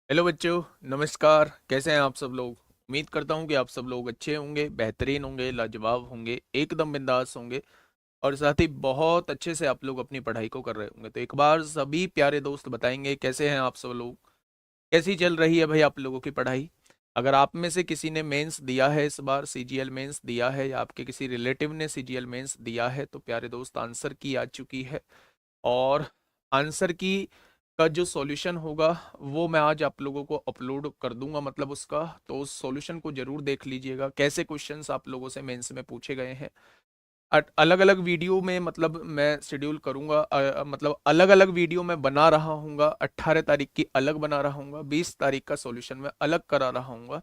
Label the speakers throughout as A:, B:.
A: Hello बच्चों, नमस्कार। कैसे हैं आप सब लोग? उम्मीद करता हूं कि आप सब लोग अच्छे होंगे, बेहतरीन होंगे, लाजवाब होंगे, एकदम बिंदास होंगे और साथ ही बहुत अच्छे से आप लोग अपनी पढ़ाई को कर रहे होंगे। तो एक बार सभी प्यारे दोस्त बताएंगे कैसे हैं आप सब लोग, कैसी चल रही है भाई आप लोगों की पढ़ाई। अगर आप में से किसी ने मेंस दिया है, इस बार सीजीएल मेंस दिया है या आपके किसी रिलेटिव ने सीजीएल मेंस दिया है, तो प्यारे दोस्त आंसर की आ चुकी है। और आंसर की का जो सॉल्यूशन होगा वो मैं आज आप लोगों को अपलोड कर दूंगा, मतलब उसका। तो उस सॉल्यूशन को जरूर देख लीजिएगा, कैसे क्वेश्चंस आप लोगों से मेंस में पूछे गए हैं। अलग अलग वीडियो में मतलब मैं शेड्यूल करूंगा, मतलब अलग अलग वीडियो में बना रहा हूँगा। 18 तारीख की अलग बना रहा हूँगा, 20 तारीख का सॉल्यूशन में अलग करा रहा हूँगा।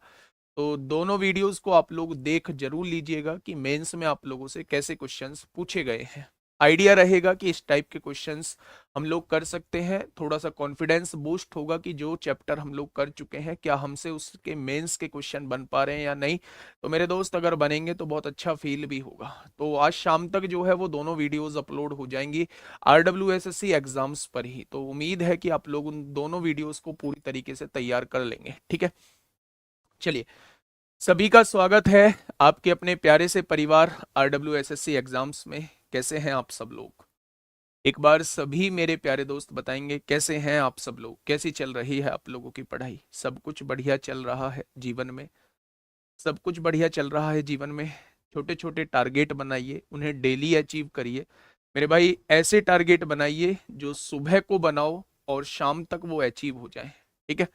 A: तो दोनों वीडियोस को आप लोग देख जरूर लीजिएगा कि मेंस में आप लोगों से कैसे क्वेश्चंस पूछे गए हैं। आइडिया रहेगा कि इस टाइप के क्वेश्चंस हम लोग कर सकते हैं। थोड़ा सा कॉन्फिडेंस बूस्ट होगा कि जो चैप्टर हम लोग कर चुके हैं क्या हमसे उसके मेंस के क्वेश्चन बन पा रहे हैं या नहीं। तो मेरे दोस्त अगर बनेंगे तो बहुत अच्छा फील भी होगा। तो आज शाम तक जो है वो दोनों वीडियोस अपलोड हो जाएंगी RWSSC एग्जाम्स पर ही। तो उम्मीद है कि आप लोग उन दोनों वीडियोस को पूरी तरीके से तैयार कर लेंगे। ठीक है, चलिए। सभी का स्वागत है आपके अपने प्यारे से परिवार RWSSC एग्जाम्स में। कैसे हैं आप सब लोग? एक बार सभी मेरे प्यारे दोस्त बताएंगे कैसे हैं आप सब लोग, कैसी चल रही है आप लोगों की पढ़ाई। सब कुछ बढ़िया चल रहा है जीवन में? सब कुछ बढ़िया चल रहा है जीवन में। छोटे छोटे टारगेट बनाइए, उन्हें डेली अचीव करिए। मेरे भाई ऐसे टारगेट बनाइए जो सुबह को बनाओ और शाम तक वो अचीव हो जाए। ठीक है,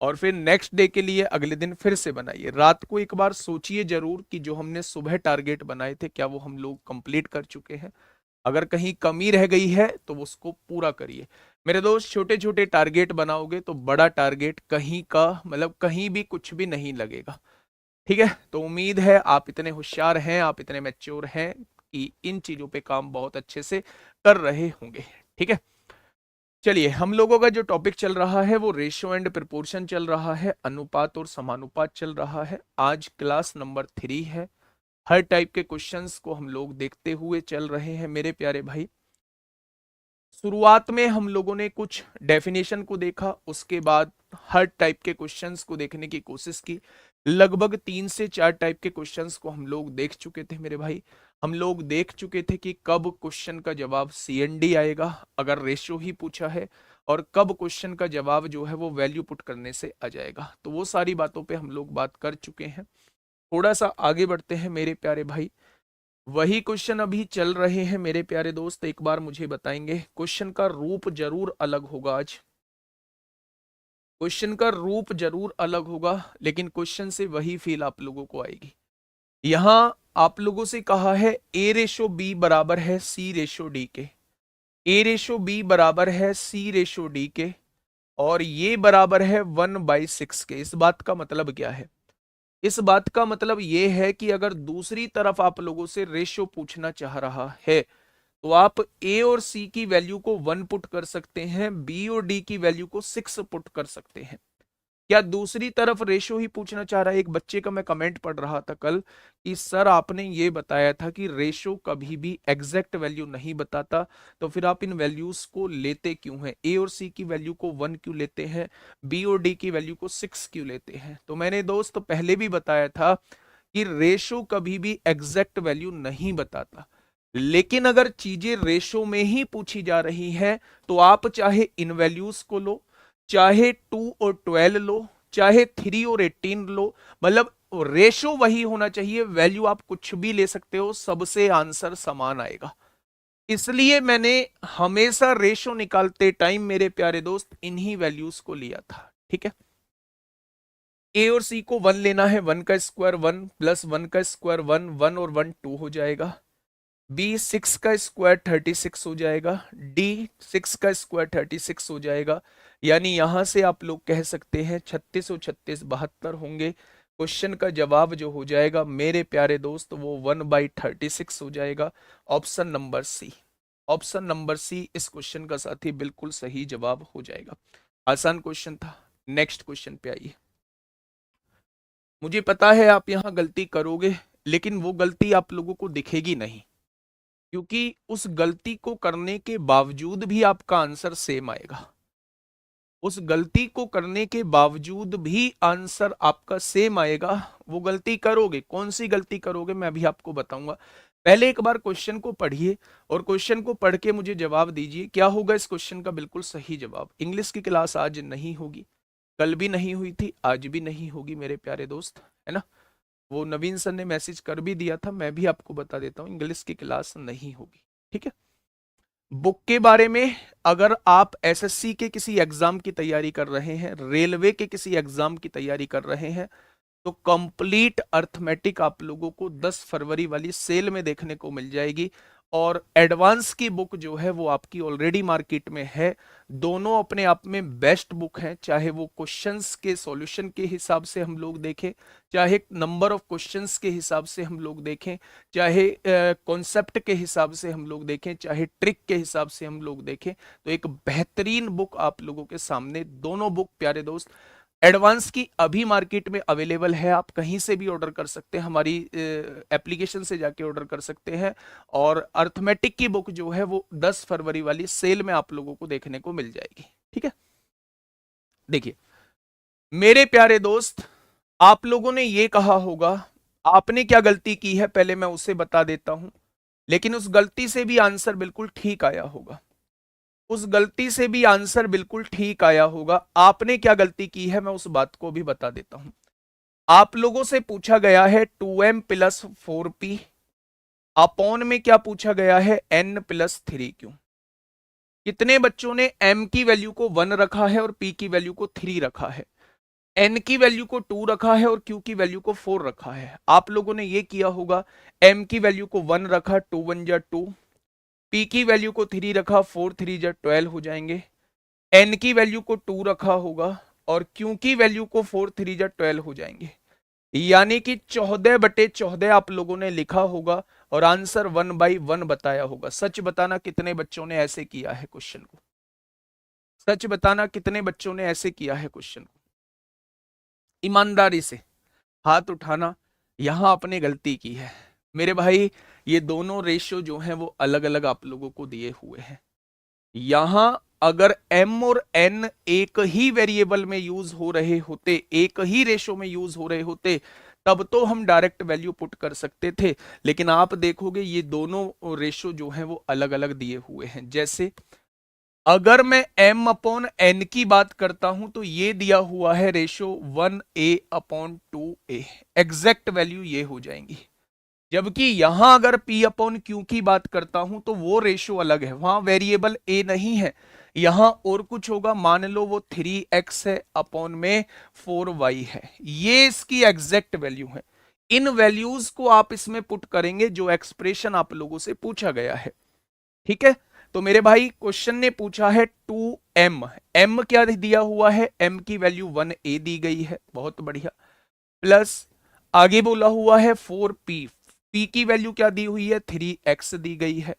A: और फिर नेक्स्ट डे के लिए अगले दिन फिर से बनाइए। रात को एक बार सोचिए जरूर कि जो हमने सुबह टारगेट बनाए थे क्या वो हम लोग कंप्लीट कर चुके हैं। अगर कहीं कमी रह गई है तो उसको पूरा करिए। मेरे दोस्त छोटे छोटे टारगेट बनाओगे तो बड़ा टारगेट कहीं का मतलब कहीं भी कुछ भी नहीं लगेगा। ठीक है, तो उम्मीद है आप इतने होशियार हैं, आप इतने मैच्योर हैं कि इन चीजों पे काम बहुत अच्छे से कर रहे होंगे। ठीक है, चलिए। हम लोगों का जो टॉपिक चल रहा है वो रेशियो एंड प्रोपोर्शन चल रहा है, अनुपात और समानुपात चल रहा है। आज क्लास नंबर 3 है। हर टाइप के क्वेश्चंस को हम लोग देखते हुए चल रहे हैं मेरे प्यारे भाई। शुरुआत में हम लोगों ने कुछ डेफिनेशन को देखा, उसके बाद हर टाइप के क्वेश्चंस को देखने की कोशिश की। लगभग 3 से 4 टाइप के क्वेश्चंस को हम लोग देख चुके थे मेरे भाई। हम लोग देख चुके थे कि कब क्वेश्चन का जवाब CND आएगा अगर रेशियो ही पूछा है, और कब क्वेश्चन का जवाब जो है वो वैल्यू पुट करने से आ जाएगा। तो वो सारी बातों पे हम लोग बात कर चुके हैं। थोड़ा सा आगे बढ़ते हैं मेरे प्यारे भाई। वही क्वेश्चन अभी चल रहे हैं मेरे प्यारे दोस्त। एक बार मुझे बताएंगे, क्वेश्चन का रूप जरूर अलग होगा आज। क्वेश्चन का रूप जरूर अलग होगा, लेकिन क्वेश्चन से वही फील आप लोगों को आएगी। यहां आप लोगों से कहा है A/B बराबर है C/D के। A/B बराबर है C/D के, और ये बराबर है 1/6 के। इस बात का मतलब क्या है? इस बात का मतलब ये है कि अगर दूसरी तरफ आप लोगों से रेशियो पूछना चाह रहा है तो आप ए और सी की वैल्यू को 1 पुट कर सकते हैं, बी और डी की वैल्यू को 6 पुट कर सकते हैं। क्या दूसरी तरफ रेशियो ही पूछना चाह रहा है? एक बच्चे का मैं कमेंट पढ़ रहा था कल कि सर आपने ये बताया था कि रेशियो कभी भी एग्जैक्ट वैल्यू नहीं बताता, तो फिर आप इन वैल्यूज को लेते क्यों हैं? ए और सी की वैल्यू को 1 क्यों लेते हैं, बी और डी की वैल्यू को 6 क्यों लेते हैं? तो मैंने दोस्त पहले भी बताया था कि रेशो कभी भी एग्जैक्ट वैल्यू नहीं बताता। लेकिन अगर चीजें रेशो में ही पूछी जा रही हैं तो आप चाहे इन वैल्यूज को लो, चाहे 2 और 12 लो, चाहे 3 और 18 लो, मतलब रेशो वही होना चाहिए। वैल्यू आप कुछ भी ले सकते हो, सबसे आंसर समान आएगा। इसलिए मैंने हमेशा रेशो निकालते टाइम मेरे प्यारे दोस्त इन्हीं वैल्यूज को लिया था। ठीक है, ए और सी को 1 लेना है, 1 का स्क्वायर 1 प्लस 1 का स्क्वायर 1, 1 और 1 2 हो जाएगा। बी 6 का स्क्वायर 36 हो जाएगा। डी 6 का स्क्वायर 36 हो जाएगा। यानी यहां से आप लोग कह सकते हैं 36 और 36 72 होंगे। क्वेश्चन का जवाब जो हो जाएगा मेरे प्यारे दोस्त वो 1/36 हो जाएगा। Option number C. Option number C इस क्वेश्चन का साथी बिल्कुल सही जवाब हो जाएगा। आसान क्वेश्चन था। नेक्स्ट क्वेश्चन पे आइए। मुझे पता है आप यहां गलती करोगे, लेकिन वो गलती आप लोगों को दिखेगी नहीं, क्योंकि उस गलती को करने के बावजूद भी आपका आंसर सेम आएगा। उस गलती को करने के बावजूद भी आंसर आपका सेम आएगा, वो गलती करोगे। कौन सी गलती करोगे मैं अभी आपको बताऊंगा। पहले एक बार क्वेश्चन को पढ़िए और क्वेश्चन को पढ़ के मुझे जवाब दीजिए क्या होगा इस क्वेश्चन का बिल्कुल सही जवाब। इंग्लिश की क्लास आज नहीं होगी, कल भी नहीं हुई थी, आज भी नहीं होगी मेरे प्यारे दोस्त, है ना। वो नवीन सर ने मैसेज कर भी दिया था, मैं भी आपको बता देता हूँ, इंग्लिश की क्लास नहीं होगी, ठीक है। बुक के बारे में, अगर आप एसएससी के किसी एग्जाम की तैयारी कर रहे हैं, रेलवे के किसी एग्जाम की तैयारी कर रहे हैं, तो कंप्लीट अर्थमेटिक आप लोगों को 10 फरवरी वाली सेल में देखने को मिल जाएगी। और एडवांस की बुक जो है वो आपकी ऑलरेडी मार्केट में है। दोनों अपने आप में बेस्ट बुक हैं, चाहे वो क्वेश्चंस के सॉल्यूशन के हिसाब से हम लोग देखें, चाहे नंबर ऑफ क्वेश्चंस के हिसाब से हम लोग देखें, चाहे कॉन्सेप्ट के हिसाब से हम लोग देखें, चाहे ट्रिक के हिसाब से हम लोग देखें, तो एक बेहतरीन बुक आप लोगों के सामने दोनों बुक प्यारे दोस्त। एडवांस की अभी मार्केट में अवेलेबल है, आप कहीं से भी ऑर्डर कर सकते हैं, हमारी एप्लीकेशन से जाके ऑर्डर कर सकते हैं। और अर्थमेटिक की बुक जो है वो 10 फरवरी वाली सेल में आप लोगों को देखने को मिल जाएगी, ठीक है। देखिए मेरे प्यारे दोस्त, आप लोगों ने ये कहा होगा आपने क्या गलती की है, पहले मैं उसे बता देता हूं, लेकिन उस गलती से भी आंसर बिल्कुल ठीक आया होगा। उस गलती से भी आंसर बिल्कुल ठीक आया होगा। आपने क्या गलती की है मैं उस बात को भी बता देता हूं। आप लोगों से पूछा गया है 2m प्लस 4p, अपॉन में क्या पूछा गया है n प्लस 3q। कितने बच्चों ने m की वैल्यू को 1 रखा है और p की वैल्यू को 3 रखा है, n की वैल्यू को 2 रखा है और q की वैल्यू को 4 रखा है। आप लोगों ने ये किया होगा, m की वैल्यू को 1 रखा, 2 1 जा 2, p की वैल्यू को 3 रखा, 4 3 जा 12 हो जाएंगे, n की वैल्यू को 2 रखा होगा और q की वैल्यू को 4 3 जा 12 हो जाएंगे। यानी कि 14/14 आप लोगों ने लिखा होगा और आंसर 1/1 बताया होगा। सच बताना कितने बच्चों ने ऐसे किया है क्वेश्चन को, सच बताना कितने बच्चों ने ऐसे किया है क्वेश्चन को, ईमानदारी से हाथ उठाना। यहां आपने गलती की है मेरे भाई। ये दोनों रेशियो जो हैं वो अलग अलग आप लोगों को दिए हुए हैं। यहां अगर m और n एक ही वेरिएबल में यूज हो रहे होते, एक ही रेशो में यूज हो रहे होते, तब तो हम डायरेक्ट वैल्यू पुट कर सकते थे। लेकिन आप देखोगे ये दोनों रेशो जो है वो अलग अलग दिए हुए हैं। जैसे अगर मैं m अपॉन n की बात करता हूं तो ये दिया हुआ है ratio 1a upon 2a, exact value ये हो जाएंगी। जबकि यहां अगर p अपॉन क्यू की बात करता हूं तो वो रेशो अलग है, वहां वेरिएबल a नहीं है, यहां और कुछ होगा। मान लो वो 3x है अपॉन में 4y है, ये इसकी एग्जैक्ट वैल्यू है। इन वैल्यूज को आप इसमें पुट करेंगे जो एक्सप्रेशन आप लोगों से पूछा गया है, ठीक है। तो मेरे भाई क्वेश्चन ने पूछा है 2m, m क्या दिया हुआ है, m की वैल्यू 1a दी गई है, बहुत बढ़िया। प्लस आगे बोला हुआ है 4p, p की वैल्यू क्या दी हुई है, 3x दी गई है,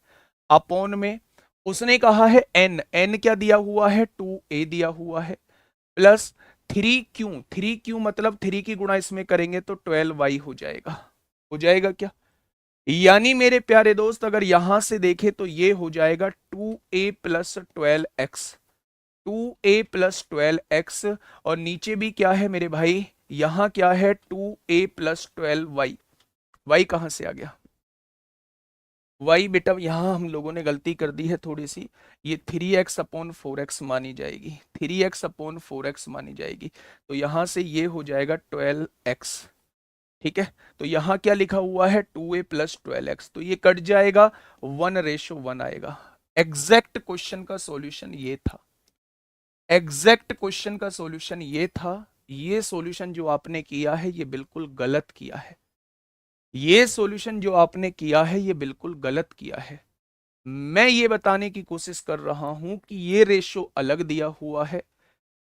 A: अपॉन में उसने कहा है n, n क्या दिया हुआ है, 2a दिया हुआ है, प्लस 3q, 3q मतलब 3 की गुणा इसमें करेंगे तो 12y हो जाएगा। हो जाएगा क्या, यानी मेरे प्यारे दोस्त अगर यहां से देखें तो ये हो जाएगा 2a plus 12x, 2a plus 12x। और नीचे भी क्या है मेरे भाई, यहां क्या है 2a प्लस 12y, y कहां से आ गया, y बेटा यहां हम लोगों ने गलती कर दी है थोड़ी सी, ये 3x अपॉन 4x मानी जाएगी, 3x अपॉन 4x मानी जाएगी। तो यहां से ये हो जाएगा 12x, ठीक है। तो यहां क्या लिखा हुआ है 2a प्लस 12x, तो ये कट जाएगा, 1:1 आएगा। एग्जैक्ट क्वेश्चन का सॉल्यूशन ये था, एग्जैक्ट क्वेश्चन का सॉल्यूशन ये था। ये सॉल्यूशन जो आपने किया है ये बिल्कुल गलत किया है, ये सॉल्यूशन जो आपने किया है ये बिल्कुल गलत किया है। मैं ये बताने की कोशिश कर रहा हूं कि ये रेशो अलग दिया हुआ है,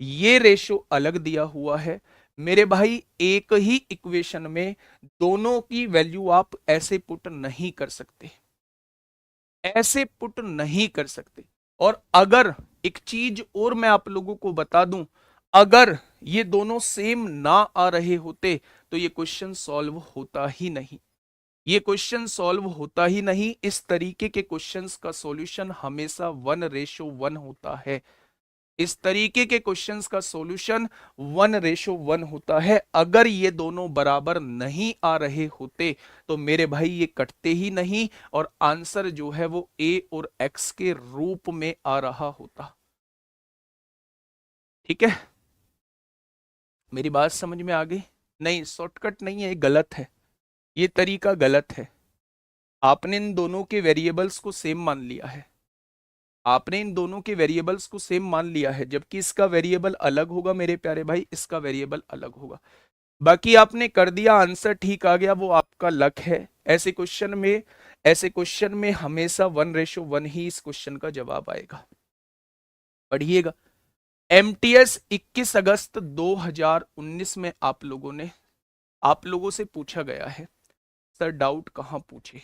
A: ये रेशो अलग दिया हुआ है मेरे भाई। एक ही इक्वेशन में दोनों की वैल्यू आप ऐसे पुट नहीं कर सकते, ऐसे पुट नहीं कर सकते। और अगर एक चीज और मैं आप लोगों को बता दूं, अगर ये दोनों सेम ना आ रहे होते तो ये क्वेश्चन सॉल्व होता ही नहीं, ये क्वेश्चन सॉल्व होता ही नहीं। इस तरीके के क्वेश्चंस का सॉल्यूशन हमेशा 1:1 होता है। इस तरीके के क्वेश्चंस का सॉल्यूशन 1:1 होता है। अगर ये दोनों बराबर नहीं आ रहे होते तो मेरे भाई ये कटते ही नहीं और आंसर जो है वो ए और एक्स के रूप में आ रहा होता। ठीक है, मेरी बात समझ में आ गई? नहीं, शॉर्टकट नहीं है, गलत है, ये तरीका गलत है। आपने इन दोनों के वेरिएबल्स को सेम मान लिया है, आपने इन दोनों के वेरिएबल्स को सेम मान लिया है, जबकि इसका वेरिएबल अलग होगा मेरे प्यारे भाई, इसका वेरिएबल अलग होगा। बाकी आपने कर दिया, आंसर ठीक आ गया, वो आपका लक है। ऐसे क्वेश्चन में हमेशा 1:1 ही इस क्वेश्चन का जवाब आएगा। पढ़िएगा, एमटीएस 21 अगस्त 2019 में आप लोगों से पूछा गया है, सर डाउट कहाँ पूछे,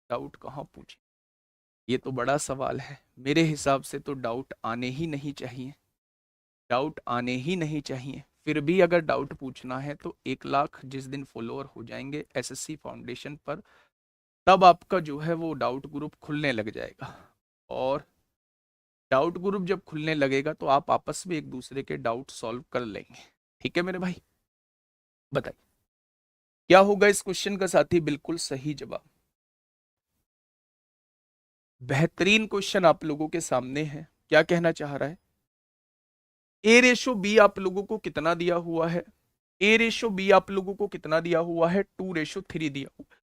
A: डाउट कहाँ पूछे, ये तो बड़ा सवाल है। मेरे हिसाब से तो डाउट आने ही नहीं चाहिए, डाउट आने ही नहीं चाहिए। फिर भी अगर डाउट पूछना है तो 1 लाख जिस दिन फॉलोअर हो जाएंगे एसएससी फाउंडेशन पर, तब आपका जो है वो डाउट ग्रुप खुलने लग जाएगा। और डाउट ग्रुप जब खुलने लगेगा तो आप आपस में एक दूसरे के डाउट सॉल्व कर लेंगे। ठीक है मेरे भाई, बताइए क्या होगा इस क्वेश्चन का साथी? बिल्कुल सही जवाब। बेहतरीन क्वेश्चन आप लोगों के सामने है। क्या कहना चाह रहा है? A/B आप लोगों को कितना दिया हुआ है? A/B आप लोगों को कितना दिया हुआ है? 2:3 दिया हुआ है।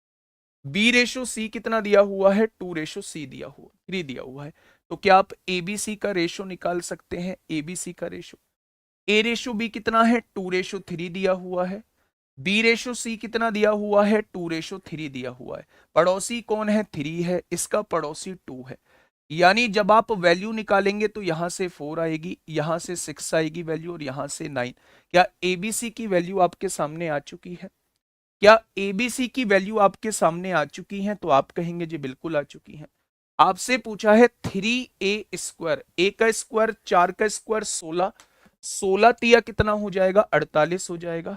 A: B/C कितना दिया हुआ है? 2:3 दिया हुआ, 3 दिया हुआ है। तो क्या आप ABC का रेशो निकाल सकते हैं? ABC का रेशो, A/B कितना है? 2:3 दिया हुआ है। B/C कितना दिया हुआ है? 2:3 दिया हुआ है। पड़ोसी कौन है? 3 है, इसका पड़ोसी 2 है। यानी जब आप वैल्यू निकालेंगे तो यहां से 4 आएगी, यहां से 6 आएगी वैल्यू और यहां से 9। क्या एबीसी की वैल्यू आपके सामने आ चुकी है? क्या एबीसी की वैल्यू आपके सामने आ चुकी है? तो आप कहेंगे जी बिल्कुल आ चुकी है। आपसे पूछा है 3a², ए का स्क्वायर 4 का स्क्वायर 16, 16 तिया कितना हो जाएगा? 48 हो जाएगा।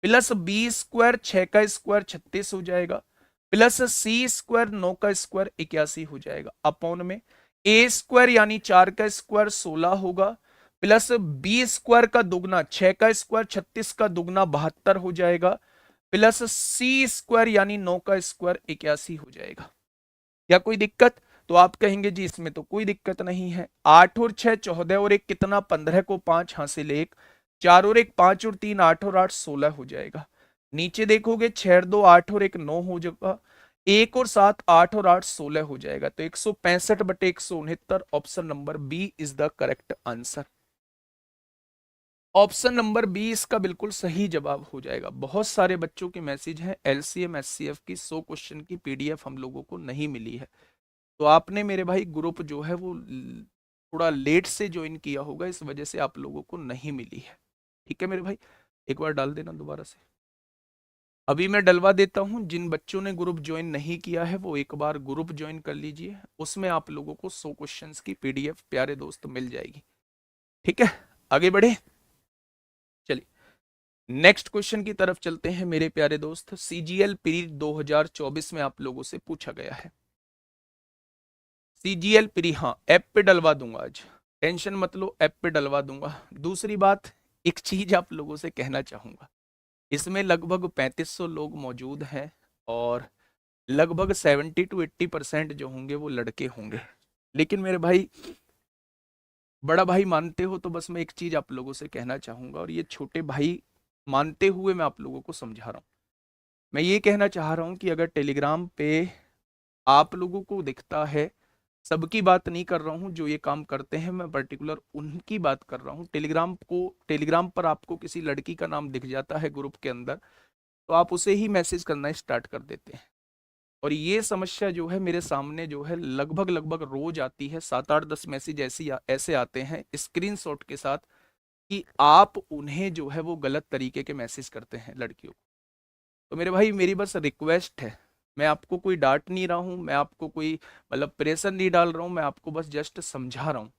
A: प्लस B² 6 का स्क्वायर 36 हो जाएगा, प्लस C² 9 का स्क्वायर 81 हो जाएगा, अपॉन में A² यानी 4 का स्क्वायर 16 होगा, प्लस B² का दुगना 6 का स्क्वायर 36 का दुगना 72 हो जाएगा, प्लस C² यानी 9 का स्क्वायर 81 हो जाएगा। क्या कोई दिक्कत? तो आप कहेंगे जी इसमें तो कोई दिक्कत नहीं है। 8 और 6 14 और 1 कितना? 15 को 5 हासिल 1, 4 और 1 5 और 3 8 और 8 16 हो जाएगा। नीचे देखोगे 6 और 2 8 और 1 9 हो जाएगा, 1 और 7 8 और 8 16 हो जाएगा। तो 165/169, option number B is the correct answer. Option number B इसका बिल्कुल सही जवाब हो जाएगा। बहुत सारे बच्चों के मैसेज हैं, एलसीएम एचसीएफ की 100 क्वेश्चन की पीडीएफ हम लोगों को नहीं मिली है। तो आपने मेरे भाई ग्रुप जो है वो थोड़ा लेट से ज्वाइन किया होगा, इस वजह से आप लोगों को नहीं मिली है। ठीक है मेरे भाई, एक बार डाल देना दोबारा से। अभी मैं डलवा देता हूं, जिन बच्चों ने ग्रुप ज्वाइन नहीं किया है वो एक बार ग्रुप ज्वाइन कर लीजिए, उसमें आप लोगों को 100 क्वेश्चंस की पीडीएफ प्यारे दोस्त मिल जाएगी। ठीक है, आगे बढ़े, चलिए नेक्स्ट क्वेश्चन की तरफ चलते हैं मेरे प्यारे दोस्त। सीजीएल प्री 2024 में आप लोगों से पूछा गया है, सीजीएल प्री, हाँ ऐप पे डलवा दूंगा आज, टेंशन मत लो, ऐप पे डलवा दूंगा। दूसरी बात, एक चीज आप लोगों से कहना चाहूंगा, इसमें लगभग 3500 लोग मौजूद हैं और लगभग 70 to 80% जो होंगे वो लड़के होंगे। लेकिन मेरे भाई, बड़ा भाई मानते हो तो बस मैं एक चीज आप लोगों से कहना चाहूंगा, और ये छोटे भाई मानते हुए मैं आप लोगों को समझा रहा हूँ। मैं ये कहना चाह रहा हूँ कि अगर टेलीग्राम पे आप लोगों को दिखता है, सबकी बात नहीं कर रहा हूँ, जो ये काम करते हैं मैं पर्टिकुलर उनकी बात कर रहा हूँ, टेलीग्राम पर आपको किसी लड़की का नाम दिख जाता है ग्रुप के अंदर, तो आप उसे ही मैसेज करना स्टार्ट कर देते हैं। और ये समस्या जो है मेरे सामने जो है लगभग लगभग रोज आती है, 7 8 10 मैसेज ऐसे आते हैं स्क्रीनशॉट के साथ कि आप उन्हें जो है वो गलत तरीके के मैसेज करते हैं लड़कियों को। तो मेरे भाई मेरी बस रिक्वेस्ट है, मैं आपको कोई डांट नहीं रहा हूँ, मैं आपको कोई मतलब प्रेशर नहीं डाल रहा हूँ, मैं आपको बस जस्ट समझा रहा हूँ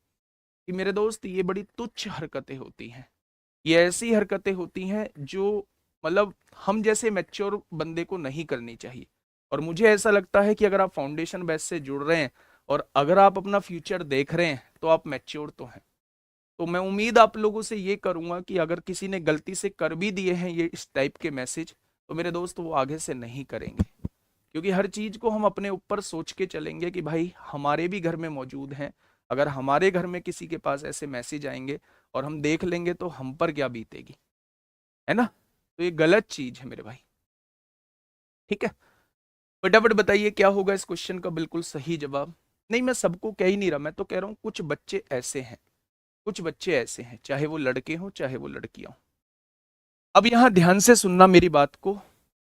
A: कि मेरे दोस्त ये बड़ी तुच्छ हरकतें होती हैं, ये ऐसी हरकतें होती हैं जो मतलब हम जैसे मैच्योर बंदे को नहीं करनी चाहिए। और मुझे ऐसा लगता है कि अगर आप फाउंडेशन बैच से जुड़ रहे हैं और अगर आप अपना फ्यूचर देख रहे हैं तो आप मैच्योर तो हैं। तो मैं उम्मीद आप लोगों से ये करूंगा कि अगर किसी ने गलती से कर भी दिए हैं ये इस टाइप के मैसेज, तो मेरे दोस्त वो आगे से नहीं करेंगे, क्योंकि हर चीज को हम अपने ऊपर सोच के चलेंगे कि भाई हमारे भी घर में मौजूद हैं, अगर हमारे घर में किसी के पास ऐसे मैसेज आएंगे और हम देख लेंगे तो हम पर क्या बीतेगी, है ना। तो ये गलत चीज है मेरे भाई, ठीक है। फटाफट बताइए क्या होगा इस क्वेश्चन का बिल्कुल सही जवाब। नहीं, मैं सबको कह ही नहीं रहा, मैं तो कह रहा हूं कुछ बच्चे ऐसे हैं, कुछ बच्चे ऐसे हैं, चाहे वो लड़के हों चाहे वो लड़कियां हों। अब यहां ध्यान से सुनना मेरी बात को,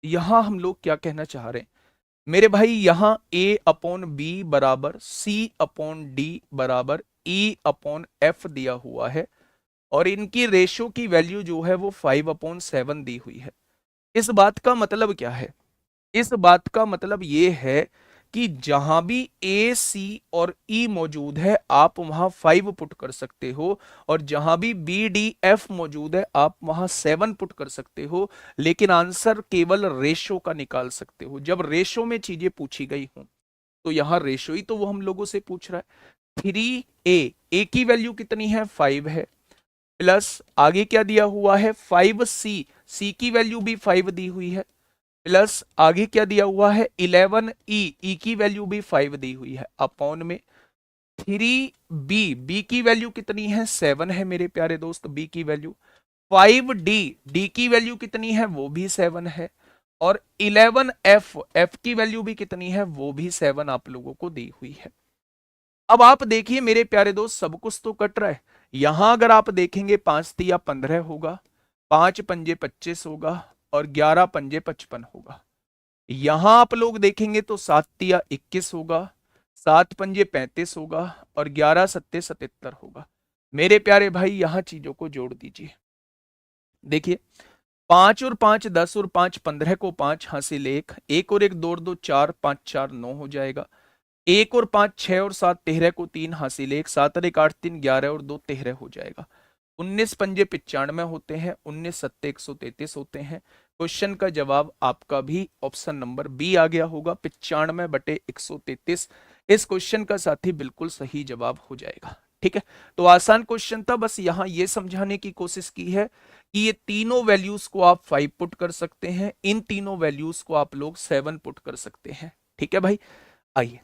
A: यहां हम लोग क्या कहना चाह रहे हैं मेरे भाई, यहां ए अपॉन बी बराबर सी अपॉन डी बराबर ई अपॉन एफ दिया हुआ है, और इनकी रेशो की वैल्यू जो है वो 5/7 दी हुई है। इस बात का मतलब क्या है, इस बात का मतलब ये है कि जहां भी ए सी और ई मौजूद है आप वहां 5 पुट कर सकते हो, और जहां भी बी डी एफ मौजूद है आप वहां 7 पुट कर सकते हो, लेकिन आंसर केवल रेशो का निकाल सकते हो। जब रेशो में चीजें पूछी गई हों तो यहां रेशो ही तो वो हम लोगों से पूछ रहा है। 3a की वैल्यू कितनी है 5 है, प्लस आगे क्या दिया हुआ है 5c, सी की वैल्यू भी 5 दी हुई है, प्लस आगे क्या दिया हुआ है 11e, ई की वैल्यू भी 5 दी हुई है, अपॉन में 3b, बी की वैल्यू कितनी है 7 है मेरे प्यारे दोस्त, बी की वैल्यू 5d, डी की वैल्यू कितनी है वो भी 7 है, और 11f, एफ की वैल्यू भी कितनी है वो भी 7 आप लोगों को दी हुई है। अब आप देखिए मेरे प्यारे दोस्त सब कुछ तो कट रहा है, यहां अगर आप देखेंगे 5 तिया 15 होगा, 5 पंजे 25 होगा, और 11 पंजे 55 होगा। यहां आप लोग देखेंगे तो 7 तिया 21 होगा, 7 पंजे 35 होगा, और 11 सत्ते 77 होगा। मेरे प्यारे भाई यहां चीजों को जोड़ दीजिए, देखिए 5 और 5 10 और 5 15 को 5 हासिल 1, 1 और 1 2 और 2 4, 5 4 9 हो जाएगा, 1 और 5 6 और 7 13 को 3 हासिल 1, 7 और 1 8 3 11 और 2 13 हो जाएगा। 19 पंजे 95 होते हैं, 19 सत्ते 133 होते हैं। क्वेश्चन का जवाब आपका भी ऑप्शन नंबर बी आ गया होगा, 95/133 इस क्वेश्चन का साथी बिल्कुल सही जवाब हो जाएगा, ठीक है। तो आसान क्वेश्चन था, बस यहां ये समझाने की कोशिश की है कि ये तीनों वैल्यूज को आप 5 पुट कर सकते हैं, इन तीनों वैल्यूज को आप लोग 7 पुट कर सकते हैं, ठीक है भाई। आइए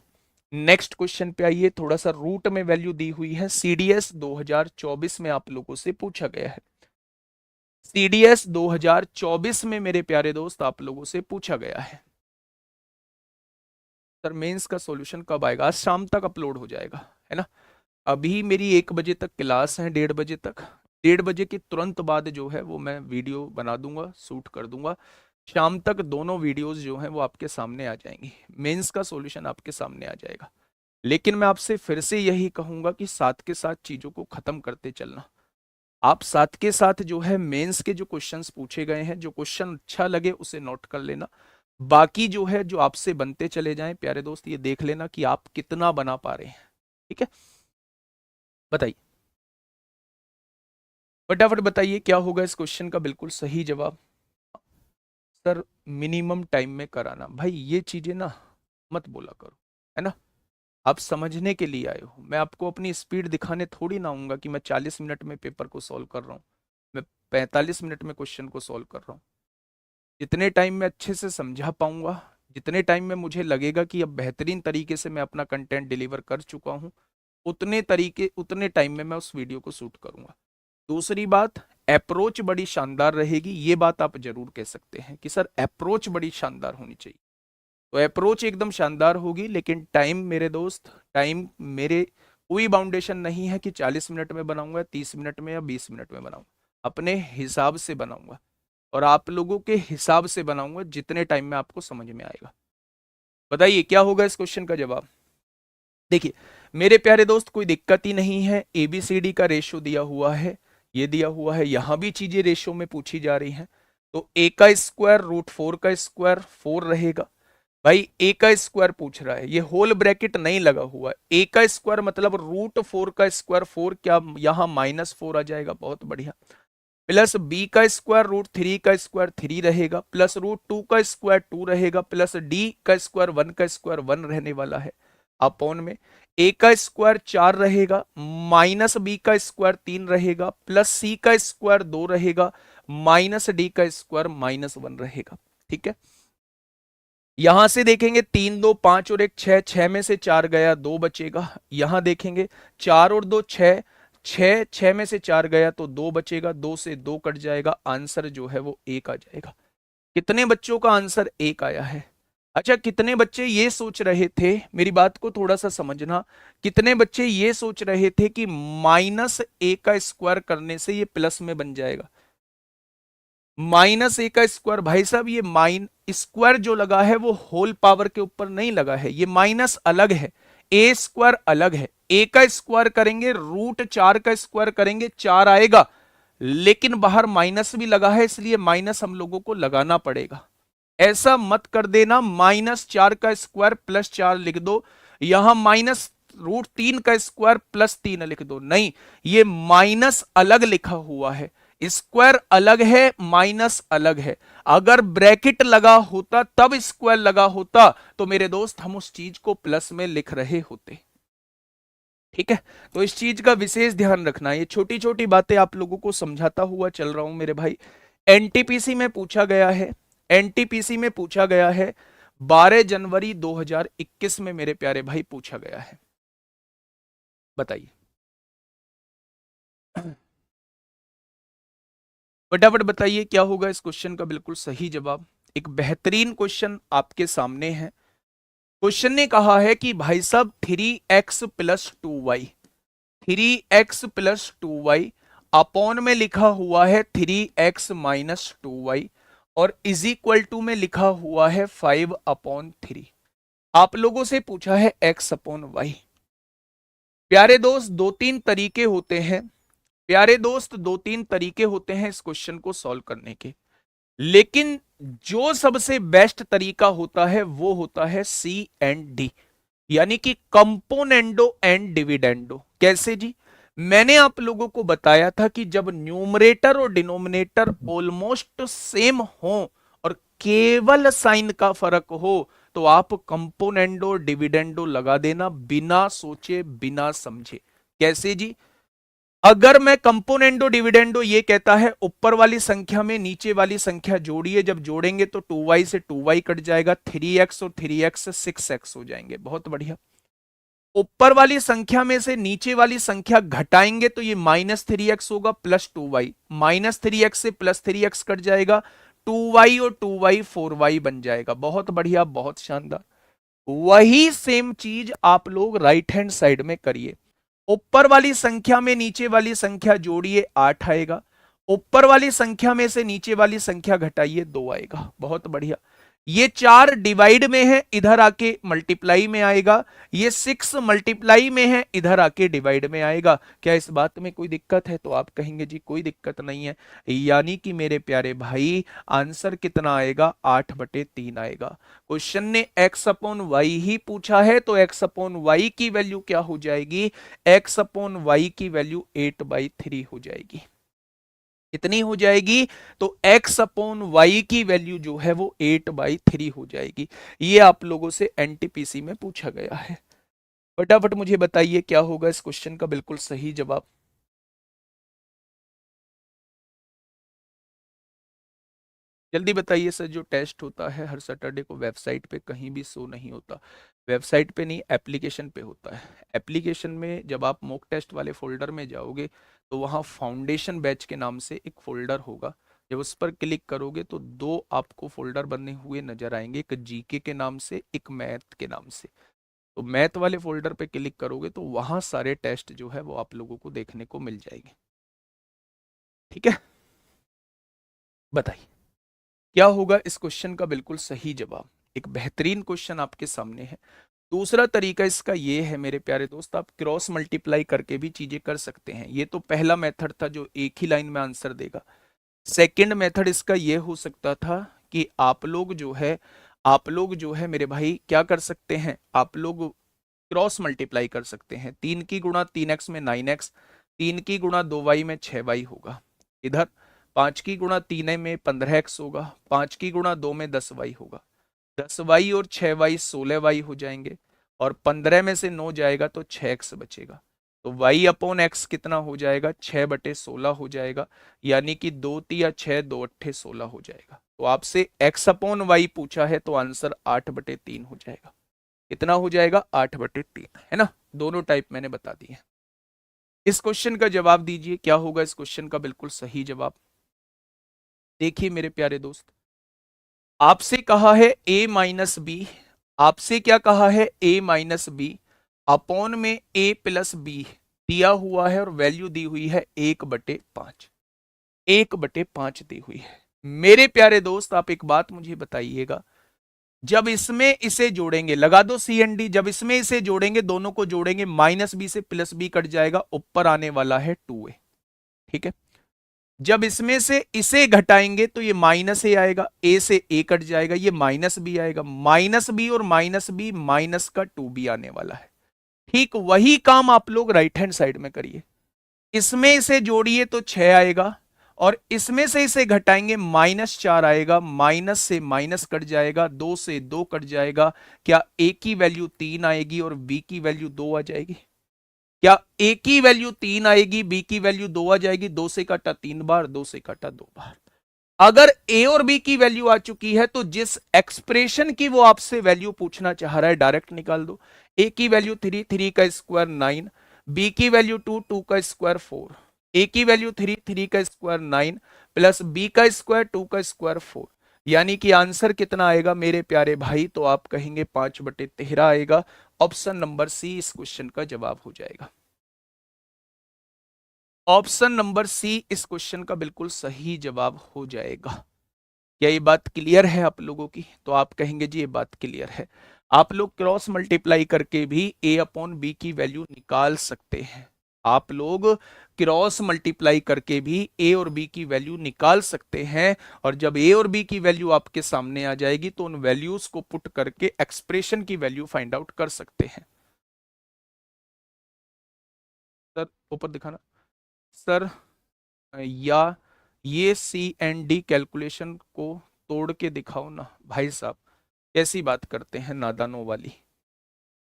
A: नेक्स्ट क्वेश्चन पे आइए, थोड़ा सा रूट में वैल्यू दी हुई है, सीडीएस 2024 में आप लोगों से पूछा गया है, सीडीएस 2024 में मेरे प्यारे दोस्त आप लोगों से पूछा गया है। सर मेंस का सॉल्यूशन कब आएगा, आज शाम तक अपलोड हो जाएगा, है ना। अभी मेरी 1 बजे तक क्लास है, 1:30 बजे तक, 1:30 बजे के तुरंत बाद जो है वो मैं वीडियो बना दूंगा, शूट कर दूंगा, शाम तक दोनों वीडियोस जो हैं वो आपके सामने आ जाएंगी, मेंस का सॉल्यूशन आपके सामने आ जाएगा। लेकिन मैं आपसे फिर से यही कहूंगा कि साथ के साथ चीजों को खत्म करते चलना, आप साथ के साथ जो है मेंस के जो क्वेश्चंस पूछे गए हैं, जो क्वेश्चन अच्छा लगे उसे नोट कर लेना, बाकी जो है जो आपसे बनते चले जाएं प्यारे दोस्त, ये देख लेना कि आप कितना बना पा रहे हैं, ठीक है। बताइए फटाफट बताइए क्या होगा इस क्वेश्चन का बिल्कुल सही जवाब। सर मिनिमम टाइम में कराना, भाई ये चीजें ना मत बोला करो, है ना। आप समझने के लिए आए हो, मैं आपको अपनी स्पीड दिखाने थोड़ी ना आऊंगा कि मैं 40 मिनट में पेपर को सॉल्व कर रहा हूँ, मैं 45 मिनट में क्वेश्चन को सॉल्व कर रहा हूँ। जितने टाइम में अच्छे से समझा पाऊंगा, जितने टाइम में मुझे लगेगा कि अब बेहतरीन तरीके से मैं अपना कंटेंट डिलीवर कर चुका हूँ, उतने टाइम में मैं उस वीडियो को शूट करूंगा। दूसरी बात, अप्रोच बड़ी शानदार रहेगी, ये बात आप जरूर कह सकते हैं कि सर अप्रोच बड़ी शानदार होनी चाहिए, तो अप्रोच एकदम शानदार होगी, लेकिन टाइम मेरे दोस्त, टाइम मेरे कोई बाउंडेशन नहीं है कि 40 मिनट में बनाऊंगा, 30 मिनट में या 20 मिनट में बनाऊंगा, अपने हिसाब से बनाऊंगा, और आप लोगों के हिसाब से बनाऊंगा जितने टाइम में आपको समझ में आएगा। बताइए क्या होगा इस क्वेश्चन का जवाब। देखिए मेरे प्यारे दोस्त कोई दिक्कत ही नहीं है, एबीसीडी का रेशो दिया हुआ है, ये दिया हुआ है, यहां भी चीजें रेशो में पूछी जा रही हैं, तो ए का स्क्वायर रूट 4 का स्क्वायर 4 रहेगा। भाई ए का स्क्वायर पूछ रहा है, ये होल ब्रैकेट नहीं लगा हुआ है, ए का स्क्वायर मतलब रूट 4 का स्क्वायर 4, क्या यहां -4 आ जाएगा, बहुत बढ़िया, प्लस बी का स्क्वायर रूट 3 का स्क्वायर 3 रहेगा, प्लस रूट 2 का स्क्वायर 2 रहेगा, प्लस डी का स्क्वायर 1 का स्क्वायर 1 रहने वाला है, अपॉन में ए का स्क्वायर 4 रहेगा, माइनस बी का स्क्वायर 3 रहेगा, प्लस सी का स्क्वायर 2 रहेगा, माइनस डी का स्क्वायर -1 रहेगा। ठीक है, यहां से देखेंगे 3 2 5 और 1 6, 6 में से 4 गया, 2 बचेगा। यहां देखेंगे 4 और 2 6, 6 6 में से 4 गया तो 2 बचेगा, 2 से 2 कट जाएगा, आंसर जो है वो 1 आ जाएगा। कितने बच्चों का आंसर 1 आया है? अच्छा, कितने बच्चे ये सोच रहे थे, मेरी बात को थोड़ा सा समझना, कितने बच्चे ये सोच रहे थे कि माइनस ए का स्क्वायर करने से ये प्लस में बन जाएगा? माइनस ए का स्क्वायर भाई साहब, ये माइन स्क्वायर जो लगा है वो होल पावर के ऊपर नहीं लगा है, ये माइनस अलग है, ए स्क्वायर अलग है। ए का स्क्वायर करेंगे, √4 का स्क्वायर करेंगे, 4 आएगा, लेकिन बाहर माइनस भी लगा है, इसलिए माइनस हम लोगों को लगाना पड़ेगा। ऐसा मत कर देना -4 का स्क्वायर +4 लिख दो, यहां -√3 का स्क्वायर +3 लिख दो, नहीं, ये माइनस अलग लिखा हुआ है, स्क्वायर अलग है, माइनस अलग है। अगर ब्रैकेट लगा होता तब स्क्वायर लगा होता तो मेरे दोस्त हम उस चीज को प्लस में लिख रहे होते। ठीक है, तो इस चीज का विशेष ध्यान रखना, ये छोटी छोटी बातें आप लोगों को समझाता हुआ चल रहा हूं मेरे भाई। एनटीपीसी में पूछा गया है, एनटीपीसी में पूछा गया है, 12 जनवरी 2021 में मेरे प्यारे भाई पूछा गया है। बताइए, फटाफट बताइए क्या होगा इस क्वेश्चन का बिल्कुल सही जवाब। एक बेहतरीन क्वेश्चन आपके सामने है। क्वेश्चन ने कहा है कि भाई साहब 3x + 2y, 3x + 2y upon में लिखा हुआ है 3x - 2y और इज इक्वल टू में लिखा हुआ है 5/3। आप लोगों से पूछा है x/y। प्यारे दोस्त दो तीन तरीके होते हैं, प्यारे दोस्त दो तीन तरीके होते हैं इस क्वेश्चन को सॉल्व करने के, लेकिन जो सबसे बेस्ट तरीका होता है वो होता है C&D, यानी कि कंपोनेंडो एंड डिविडेंडो। कैसे जी? मैंने आप लोगों को बताया था कि जब न्यूमरेटर और डिनोमिनेटर ऑलमोस्ट सेम हो और केवल साइन का फर्क हो तो आप कंपोनेंडो डिविडेंडो लगा देना बिना सोचे बिना समझे। कैसे जी? अगर मैं कंपोनेंडो डिविडेंडो ये कहता है ऊपर वाली संख्या में नीचे वाली संख्या जोड़िए, जब जोड़ेंगे तो 2y से 2y कट जाएगा, 3x और 3x 6x हो जाएंगे। बहुत बढ़िया। ऊपर वाली संख्या में से नीचे वाली संख्या घटाएंगे तो ये -3x होगा +2y, -3x से +3x कट जाएगा, 2y और 2y 4y बन जाएगा। बहुत बढ़िया, बहुत शानदार। वही सेम चीज आप लोग राइट हैंड साइड में करिए। ऊपर वाली संख्या में नीचे वाली संख्या जोड़िए, 8 आएगा, ऊपर वाली संख्या में से नीचे वाली संख्या घटाइए, 2 आएगा। बहुत बढ़िया। ये 4 डिवाइड में है, इधर आके मल्टीप्लाई में आएगा, ये 6 मल्टीप्लाई में है, इधर आके डिवाइड में आएगा। क्या इस बात में कोई दिक्कत है? तो आप कहेंगे जी कोई दिक्कत नहीं है, यानी कि मेरे प्यारे भाई आंसर कितना आएगा? 8/3 आएगा। क्वेश्चन ने x/y ही पूछा है तो x/y की वैल्यू क्या हो जाएगी? x/y की वैल्यू 8/3 हो जाएगी। कितनी हो जाएगी? तो x/y की वैल्यू जो है वो 8/3 हो जाएगी। ये आप लोगों से एनटीपीसी में पूछा गया है। फटाफट मुझे बताइए क्या होगा इस क्वेश्चन का बिल्कुल सही जवाब। जल्दी बताइए सर। जो टेस्ट होता है हर सैटरडे को वेबसाइट पे कहीं भी शो नहीं होता, वेबसाइट पे नहीं एप्लीकेशन पे होता है। एप्लीकेशन में जब आप मॉक टेस्ट वाले फोल्डर में जाओगे तो वहाँ फाउंडेशन बैच के नाम से एक फोल्डर होगा, जब उस पर क्लिक करोगे तो 2 आपको फोल्डर बने हुए नजर आएंगे, एक जीके के नाम से, एक मैथ के नाम से। तो मैथ वाले फोल्डर पे क्लिक करोगे तो वहाँ सारे टेस्ट जो है वो आप लोगों को देखने को मिल जाएंगे। ठीक है, बताइए क्या होगा इस क्वेश्चन का बिल्कुल सही जवाब। एक बेहतरीन क्वेश्चन आपके सामने है। दूसरा तरीका इसका ये है मेरे प्यारे दोस्त, आप क्रॉस मल्टीप्लाई करके भी चीजें कर सकते हैं। ये तो पहला मेथड था जो एक ही लाइन में आंसर देगा। सेकंड मेथड इसका ये हो सकता था कि आप लोग जो है मेरे भाई क्या कर सकते हैं, आप लोग क्रॉस मल्टीप्लाई कर सकते हैं। 3 की गुणा 3x में 9x, 3 की गुणा 2y में 6y होगा, इधर 5 की गुणा 3 में 15x होगा, 5 की गुणा 2 में 10y होगा, 10y और 6y 16y हो जाएंगे, और 15 में से 9 जाएगा तो 6x बचेगा। तो y अपॉन x कितना हो जाएगा, 6/16 हो जाएगा, यानी कि 2 तिया 6, 2 अट्ठे 16 हो जाएगा। तो आपसे x अपॉन y पूछा है तो आंसर 8/3 हो जाएगा। कितना हो जाएगा, 8/3, है ना। दोनों टाइप मैंने बता दिए। इस क्वेश्चन का जवाब दीजिए, क्या होगा इस क्वेश्चन का बिल्कुल सही जवाब। देखिए मेरे प्यारे दोस्त, आपसे कहा है a-b, आपसे क्या कहा है a-b अपॉन में a+b दिया हुआ है और वैल्यू दी हुई है 1/5, 1/5 दी हुई है। मेरे प्यारे दोस्त आप एक बात मुझे बताइएगा, जब इसमें इसे जोड़ेंगे, लगा दो CND, जब इसमें इसे जोड़ेंगे, दोनों को जोड़ेंगे, -b से +b कट जाएगा, ऊपर आने वाला है 2a, ठीक है। जब इसमें से इसे घटाएंगे तो ये -a आएगा, a से a कट जाएगा, ये -b आएगा, -b और -b माइनस का 2b आने वाला है। ठीक वही काम आप लोग राइट हैंड साइड में करिए, इसमें इसे जोड़िए तो 6 आएगा, और इसमें से इसे घटाएंगे -4 आएगा, माइनस से माइनस कट जाएगा, 2 से 2 कट जाएगा। क्या a की वैल्यू 3 आएगी और b की वैल्यू 2 आ जाएगी? क्या a की वैल्यू 3 आएगी, b की वैल्यू 2 आ जाएगी? 2 से काटा 3 बार, 2 से काटा 2 बार। अगर a और b की वैल्यू आ चुकी है तो जिस एक्सप्रेशन की वो आपसे वैल्यू पूछना चाह रहा है डायरेक्ट निकाल दो। a की वैल्यू 3, 3 का स्क्वायर 9, b की वैल्यू 2, 2 का स्क्वायर 4, a की वैल्यू 3, 3 का स्क्वायर 9 प्लस b का स्क्वायर 2 का स्क्वायर 4, यानी कि आंसर कितना आएगा मेरे प्यारे भाई? तो आप कहेंगे 5/13 आएगा। ऑप्शन नंबर सी इस क्वेश्चन का जवाब हो जाएगा। ऑप्शन नंबर सी इस क्वेश्चन का बिल्कुल सही जवाब हो जाएगा। क्या ये बात क्लियर है आप लोगों की? तो आप कहेंगे जी ये बात क्लियर है। आप लोग क्रॉस मल्टीप्लाई करके भी a अपॉन बी की वैल्यू निकाल सकते हैं। आप लोग क्रॉस मल्टीप्लाई करके भी a और b की वैल्यू निकाल सकते हैं, और जब a और b की वैल्यू आपके सामने आ जाएगी तो उन वैल्यूज को पुट करके एक्सप्रेशन की वैल्यू फाइंड आउट कर सकते हैं। सर ऊपर दिखाना सर, या ये CND कैलकुलेशन को तोड़ के दिखाओ ना भाई साहब, कैसी बात करते हैं नादानों वाली।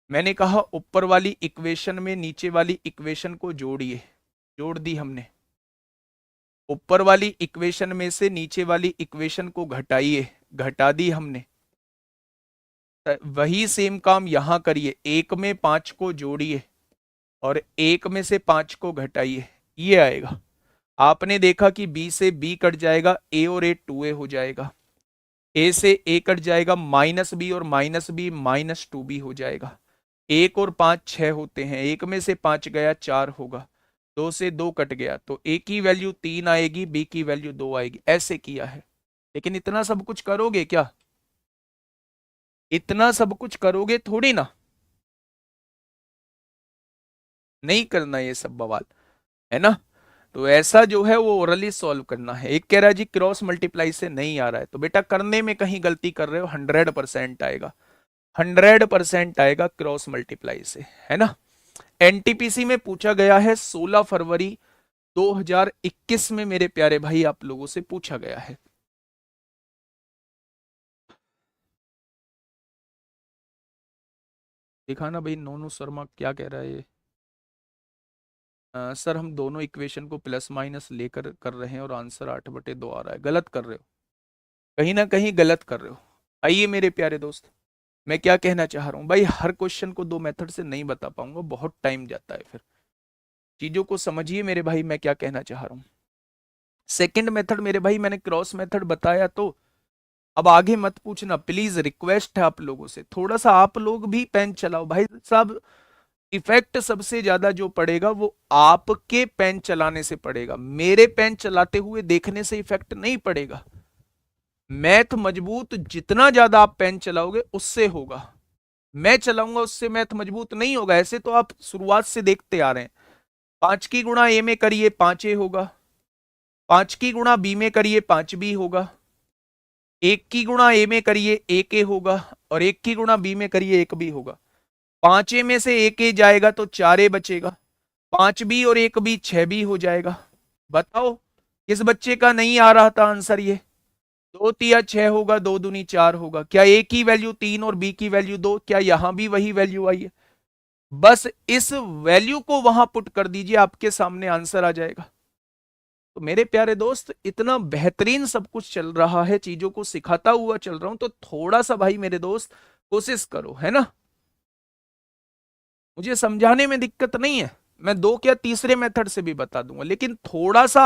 A: मैंने कहा ऊपर वाली इक्वेशन में नीचे वाली इक्वेशन को जोड़िए, जोड़ दी हमने। ऊपर वाली इक्वेशन में से नीचे वाली इक्वेशन को घटाइए, घटा दी हमने। वही सेम काम यहां करिए, 1 में 5 को जोड़िए और 1 में से 5 को घटाइए, ये आएगा। आपने देखा कि b से b कट जाएगा, a और a 2a हो जाएगा, a से a कट जाएगा, -b और -b -2b हो जाएगा। 1 और 5 6 होते हैं, 1 में से 5 गया 4 होगा, 2 से 2 कट गया, तो a की वैल्यू 3 आएगी, b की वैल्यू 2 आएगी। ऐसे किया है। लेकिन इतना सब कुछ करोगे क्या? इतना सब कुछ करोगे थोड़ी ना, नहीं करना ये सब बवाल, है ना। तो ऐसा जो है वो ओरली सॉल्व करना है। एक कह रहा है जी क्रॉस मल्टीप्लाई से नहीं आ रहा है, तो बेटा करने में कहीं गलती कर रहे हो, 100% आएगा, 100% आएगा क्रॉस मल्टीप्लाई से, है ना। एनटीपीसी में पूछा गया है, 16 फरवरी 2021 में मेरे प्यारे भाई आप लोगों से पूछा गया है। दिखाना भाई, नोनू शर्मा क्या कह रहा है ये। सर हम दोनों इक्वेशन को प्लस माइनस लेकर कर रहे हैं और आंसर 8/2 आ रहा है। गलत कर रहे हो, कहीं ना कहीं गलत कर रहे हो। आइए मेरे प्यारे दोस्त, मैं क्या कहना चाह रहा हूँ भाई, हर क्वेश्चन को 2 मेथड से नहीं बता पाऊंगा, बहुत टाइम जाता है। फिर चीजों को समझिए मेरे भाई, मैं क्या कहना चाह रहा हूँ। सेकंड मेथड मेरे भाई मैंने क्रॉस मेथड बताया, तो अब आगे मत पूछना प्लीज, रिक्वेस्ट है आप लोगों से, थोड़ा सा आप लोग भी पेन चलाओ भाई साहब। इफेक्ट सबसे ज्यादा जो पड़ेगा वो आपके पेन चलाने से पड़ेगा, मेरे पेन चलाते हुए देखने से इफेक्ट नहीं पड़ेगा। मैथ मजबूत जितना ज्यादा आप पेन चलाओगे उससे होगा, मैं चलाऊंगा उससे मैथ मजबूत नहीं होगा। ऐसे तो आप शुरुआत से देखते आ रहे हैं, 5 की गुणा ए में करिए 5a होगा, 5 की गुणा बी में करिए 5b होगा, 1 की गुणा ए में करिए 1a होगा, और 1 की गुणा बी में करिए 1b होगा। 5a में से 1a जाएगा तो 4a बचेगा, 5b और 1b 6b हो जाएगा। बताओ किस बच्चे का नहीं आ रहा था आंसर ये? दो तिया 6 होगा, दो दूनी 4 होगा। क्या ए की वैल्यू 3 और बी की वैल्यू 2? क्या यहां भी वही वैल्यू आई है? बस इस वैल्यू को वहां पुट कर दीजिए, आपके सामने आंसर आ जाएगा। तो मेरे प्यारे दोस्त, इतना बेहतरीन सब कुछ चल रहा है, चीजों को सिखाता हुआ चल रहा हूं, तो थोड़ा सा भाई मेरे दोस्त कोशिश करो, है ना। मुझे समझाने में दिक्कत नहीं है, मैं दो क्या तीसरे मेथड से भी बता दूंगा, लेकिन थोड़ा सा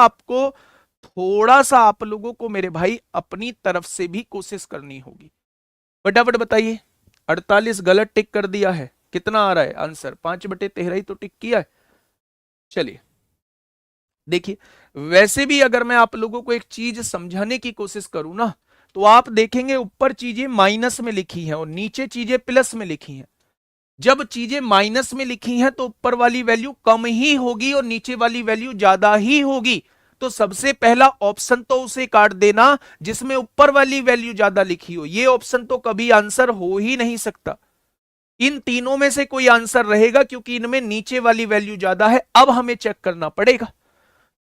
A: आप लोगों को मेरे भाई अपनी तरफ से भी कोशिश करनी होगी। फटाफट बताइए। 48 गलत टिक कर दिया है, कितना आ रहा है आंसर? 5/13 ही तो टिक किया है। चलिए देखिए, वैसे भी अगर मैं आप लोगों को एक चीज समझाने की कोशिश करूं ना, तो आप देखेंगे ऊपर चीजें माइनस में लिखी हैं और नीचे चीजें प्लस में लिखी हैं। जब चीजें माइनस में लिखी हैं तो ऊपर वाली वैल्यू कम ही होगी और नीचे वाली वैल्यू ज्यादा ही होगी। तो सबसे पहला ऑप्शन तो उसे काट देना जिसमें ऊपर वाली वैल्यू ज्यादा लिखी हो। ये ऑप्शन तो कभी आंसर हो ही नहीं सकता। इन तीनों में से कोई आंसर रहेगा क्योंकि इनमें नीचे वाली वैल्यू ज्यादा है। अब हमें चेक करना पड़ेगा।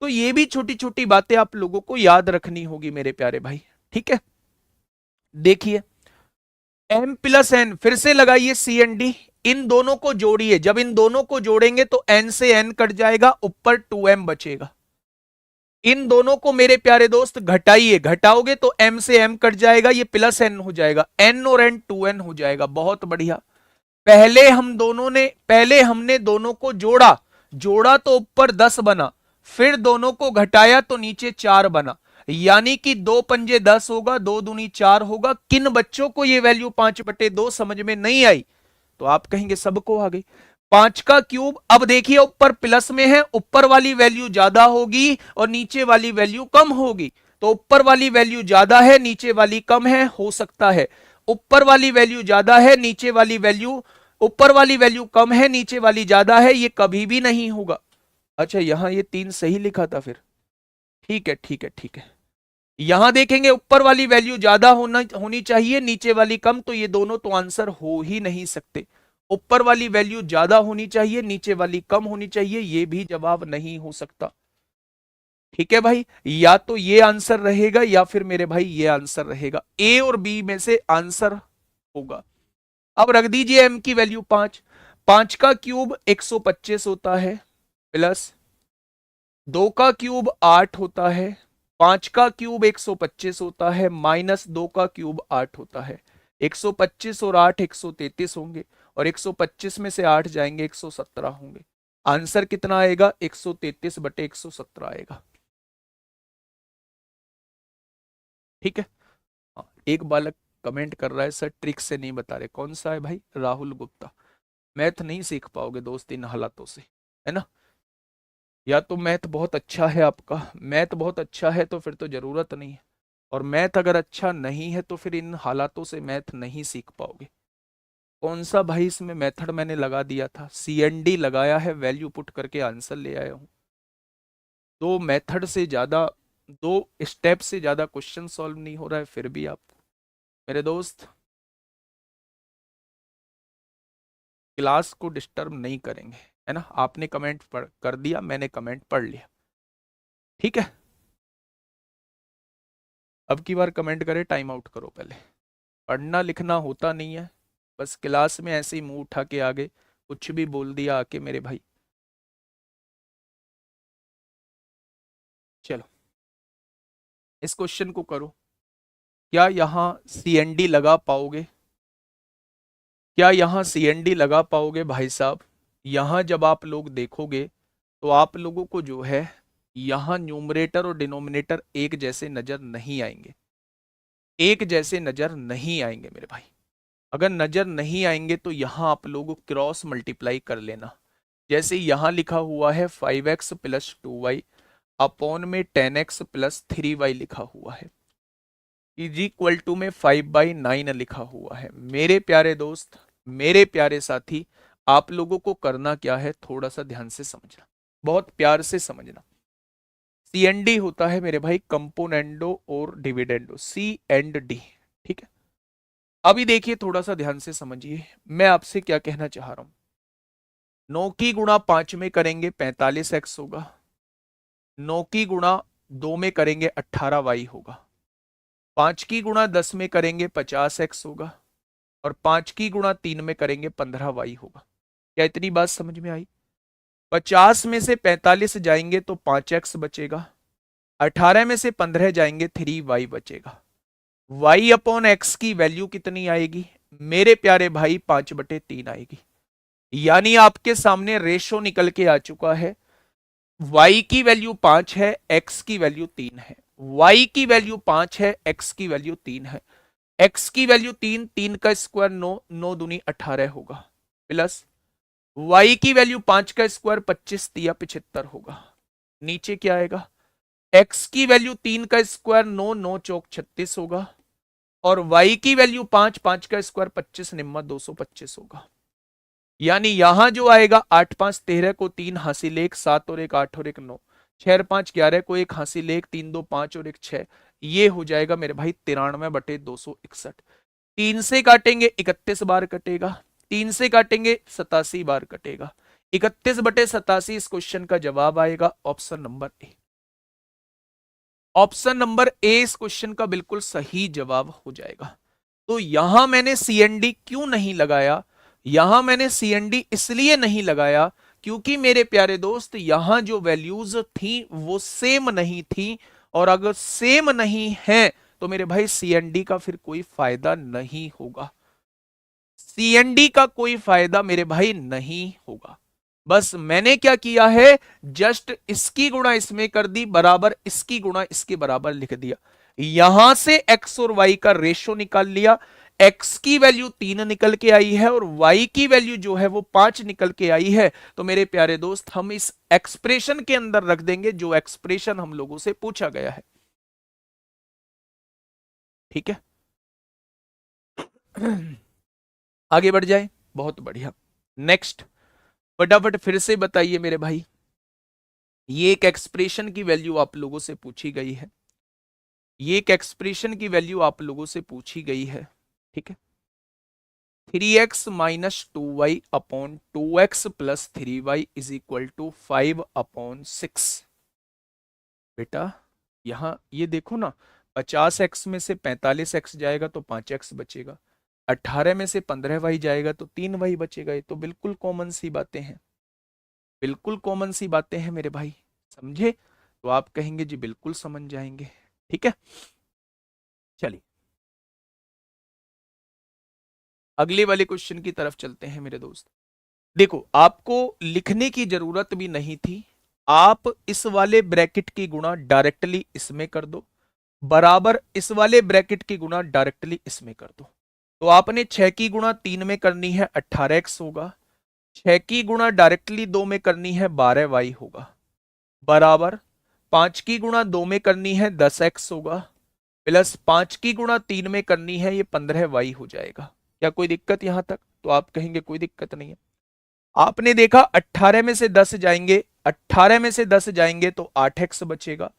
A: तो ये भी छोटी छोटी बातें आप लोगों को याद रखनी होगी मेरे प्यारे भाई, ठीक है। देखिए, m प्लस एन, फिर से लगाइए सी एन डी, इन दोनों को जोड़िए। जब इन दोनों को जोड़ेंगे तो n से n कट जाएगा, ऊपर 2m बचेगा। इन दोनों को मेरे प्यारे दोस्त घटाइए, घटाओगे तो m से m कट जाएगा, ये प्लस n हो जाएगा, n और n 2n हो जाएगा। बहुत बढ़िया। पहले हमने दोनों को जोड़ा, जोड़ा तो ऊपर 10 बना, फिर दोनों को घटाया तो नीचे 4 बना, यानी कि 2 पंजे 10 होगा, 2 दूनी 4 होगा। किन बच्चों को ये वैल्यू 5/2 समझ में नहीं आई? तो आप कहेंगे सबको आ गई। 5 का क्यूब, अब देखिए ऊपर प्लस में है, ऊपर वाली वैल्यू ज्यादा होगी और नीचे वाली वैल्यू कम होगी। तो ऊपर वाली वैल्यू ज्यादा है, नीचे वाली कम है, हो सकता है ऊपर वाली वैल्यू ज्यादा है, नीचे वाली वैल्यू ऊपर वाली वैल्यू कम है, नीचे वाली ज्यादा है, ये कभी भी नहीं होगा। अच्छा, यहां ये 3 सही लिखा था फिर, ठीक है ठीक है ठीक है। यहां देखेंगे ऊपर वाली वैल्यू ज्यादा होनी चाहिए, नीचे वाली कम, तो ये दोनों तो आंसर हो ही नहीं सकते। ऊपर वाली वैल्यू ज्यादा होनी चाहिए, नीचे वाली कम होनी चाहिए, ये भी जवाब नहीं हो सकता। ठीक है भाई, या तो ये आंसर रहेगा या फिर मेरे भाई ये आंसर रहेगा, ए और बी में से आंसर होगा। अब रख दीजिए m की वैल्यू 5। 5 का क्यूब 125 होता है, प्लस 2 का क्यूब 8 होता है, 5 का क्यूब 125 होता है, माइनस 2 का क्यूब 8 होता है। 125 और 8 133 होंगे, और 125 में से 8 जाएंगे 117 होंगे। आंसर कितना आएगा? 133/117 आएगा। ठीक है। हाँ, एक बालक कमेंट कर रहा है सर ट्रिक से नहीं बता रहे, कौन सा है भाई? राहुल गुप्ता। मैथ नहीं सीख पाओगे दोस्त इन हालातों से, है ना। या तो मैथ बहुत अच्छा है आपका, मैथ बहुत अच्छा है तो फिर तो जरूरत नहीं है, और मैथ अगर अच्छा नहीं है तो फिर इन हालातों से मैथ नहीं सीख पाओगे। कौन सा भाई इसमें मेथड मैंने लगा दिया था? CND लगाया है, वैल्यू पुट करके आंसर ले आया हूं। दो मेथड से ज्यादा, दो स्टेप से ज्यादा क्वेश्चन सॉल्व नहीं हो रहा है, फिर भी आप मेरे दोस्त क्लास को डिस्टर्ब नहीं करेंगे, है ना। आपने कमेंट पढ़ कर दिया, मैंने कमेंट पढ़ लिया, ठीक है। अब की बार कमेंट करे टाइम आउट करो पहले। पढ़ना लिखना होता नहीं है, बस क्लास में ऐसे ही मुंह उठा के आगे कुछ भी बोल दिया आके मेरे भाई। चलो इस क्वेश्चन को करो। क्या यहाँ CND लगा पाओगे? क्या यहाँ CND लगा पाओगे भाई साहब? यहाँ जब आप लोग देखोगे तो आप लोगों को जो है यहाँ न्यूमरेटर और डिनोमिनेटर एक जैसे नजर नहीं आएंगे, एक जैसे नजर नहीं आएंगे मेरे भाई। अगर नजर नहीं आएंगे तो यहाँ आप लोग क्रॉस मल्टीप्लाई कर लेना। जैसे यहाँ लिखा हुआ है 5x + 2y अपॉन में 10x + 3y लिखा हुआ है, इज इक्वल टू में 5/9 लिखा हुआ है। मेरे प्यारे दोस्त, मेरे प्यारे साथी, आप लोगों को करना क्या है, थोड़ा सा ध्यान से समझना, बहुत प्यार से समझना। CND होता है मेरे भाई कंपोनेंडो और डिविडेंडो, C&D, ठीक है। अभी देखिए थोड़ा सा ध्यान से समझिए, मैं आपसे क्या कहना चाह रहा हूं। 9 की गुणा 5 में करेंगे 45x होगा, 9 की गुणा 2 में करेंगे 18y होगा, 5 की गुणा 10 में करेंगे 50x होगा, और 5 की गुणा 3 में करेंगे 15y होगा। क्या इतनी बात समझ में आई? 50 में से 45 जाएंगे तो 5x बचेगा, 18 में से 15 जाएंगे 3y बचेगा। y अपॉन एक्स की वैल्यू कितनी आएगी मेरे प्यारे भाई? 5/3 आएगी। यानी आपके सामने रेशो निकल के आ चुका है। y की वैल्यू 5 है, x की वैल्यू 3 है। y की वैल्यू 5 है, x की वैल्यू 3 है। x की वैल्यू 3, 3 का स्क्वायर 9, 9 दूनी 18 होगा, प्लस y की वैल्यू 5 का स्क्वायर 25 दिया 75 होगा। नीचे क्या आएगा? x की वैल्यू 3 का स्क्वायर 9, 9 चौक 36 होगा, और y की वैल्यू 5, 5 का स्क्वायर 25 निम्मा 225 होगा। यानी यहां जो आएगा 8 5 13 को 3 हासिल 1, 7 और 1 8 और 1 9, 6 और 5 11 को 1 हासिल 1, 3 2 5 और 1 6। ये हो जाएगा मेरे भाई 93/261। 3 से काटेंगे 31 बार कटेगा, 3 से काटेंगे 87 बार कटेगा। 31/87 इस क्वेश्चन का जवाब आएगा option number A. Option number A इस क्वेश्चन का बिल्कुल सही जवाब हो जाएगा। तो यहां मैंने सीएनडी क्यों नहीं लगाया? यहां मैंने सीएनडी इसलिए नहीं लगाया क्योंकि मेरे प्यारे दोस्त यहां जो वैल्यूज थी वो सेम नहीं थी, और अगर सेम नहीं है तो मेरे भाई सीएनडी का फिर कोई फायदा नहीं होगा। सीएनडी का कोई फायदा मेरे भाई नहीं होगा। बस मैंने क्या किया है, जस्ट इसकी गुणा इसमें कर दी बराबर इसकी गुणा इसके बराबर लिख दिया। यहां से x और y का रेशो निकाल लिया। x की वैल्यू 3 निकल के आई है और y की वैल्यू जो है वो 5 निकल के आई है। तो मेरे प्यारे दोस्त हम इस एक्सप्रेशन के अंदर रख देंगे जो एक्सप्रेशन हम लोगों से पूछा गया है। ठीक है, आगे बढ़ जाए। बहुत बढ़िया। नेक्स्ट, फटाफट फिर से बताइए मेरे भाई। ये एक एक्सप्रेशन की वैल्यू आप लोगों से पूछी गई है। ये एक एक्सप्रेशन की वैल्यू आप लोगों से पूछी गई है। ठीक है, 3x minus 2y upon 2x plus 3y is equal to 5/6। बेटा यहां ये देखो ना, 50x में से 45x जाएगा तो 5x बचेगा, 18 में से 15y जाएगा तो 3y बचेगा। ये तो बिल्कुल कॉमन सी बातें हैं, बिल्कुल कॉमन सी बातें हैं मेरे भाई। समझे? तो आप कहेंगे जी बिल्कुल समझ जाएंगे। ठीक है, चलिए अगले वाले क्वेश्चन की तरफ चलते हैं मेरे दोस्त। देखो आपको लिखने की जरूरत भी नहीं थी, आप इस वाले ब्रैकेट की गुणा डायरेक्टली इसमें कर दो, बराबर इस वाले ब्रैकेट की गुणा डायरेक्टली इसमें कर दो। तो आपने 6 की गुणा 3 में करनी है 18x होगा, 6 की गुणा डायरेक्टली 2 में करनी है 12y होगा, बराबर 5 की गुणा 2 में करनी है 10x होगा, प्लस 5 की गुणा 3 में करनी है ये 15y हो जाएगा। क्या कोई दिक्कत यहां तक? तो आप कहेंगे कोई दिक्कत नहीं है। आपने देखा 18 में से 10 जाएंगे, 18 में से 10 जाएंगे तो 8x बचेगा,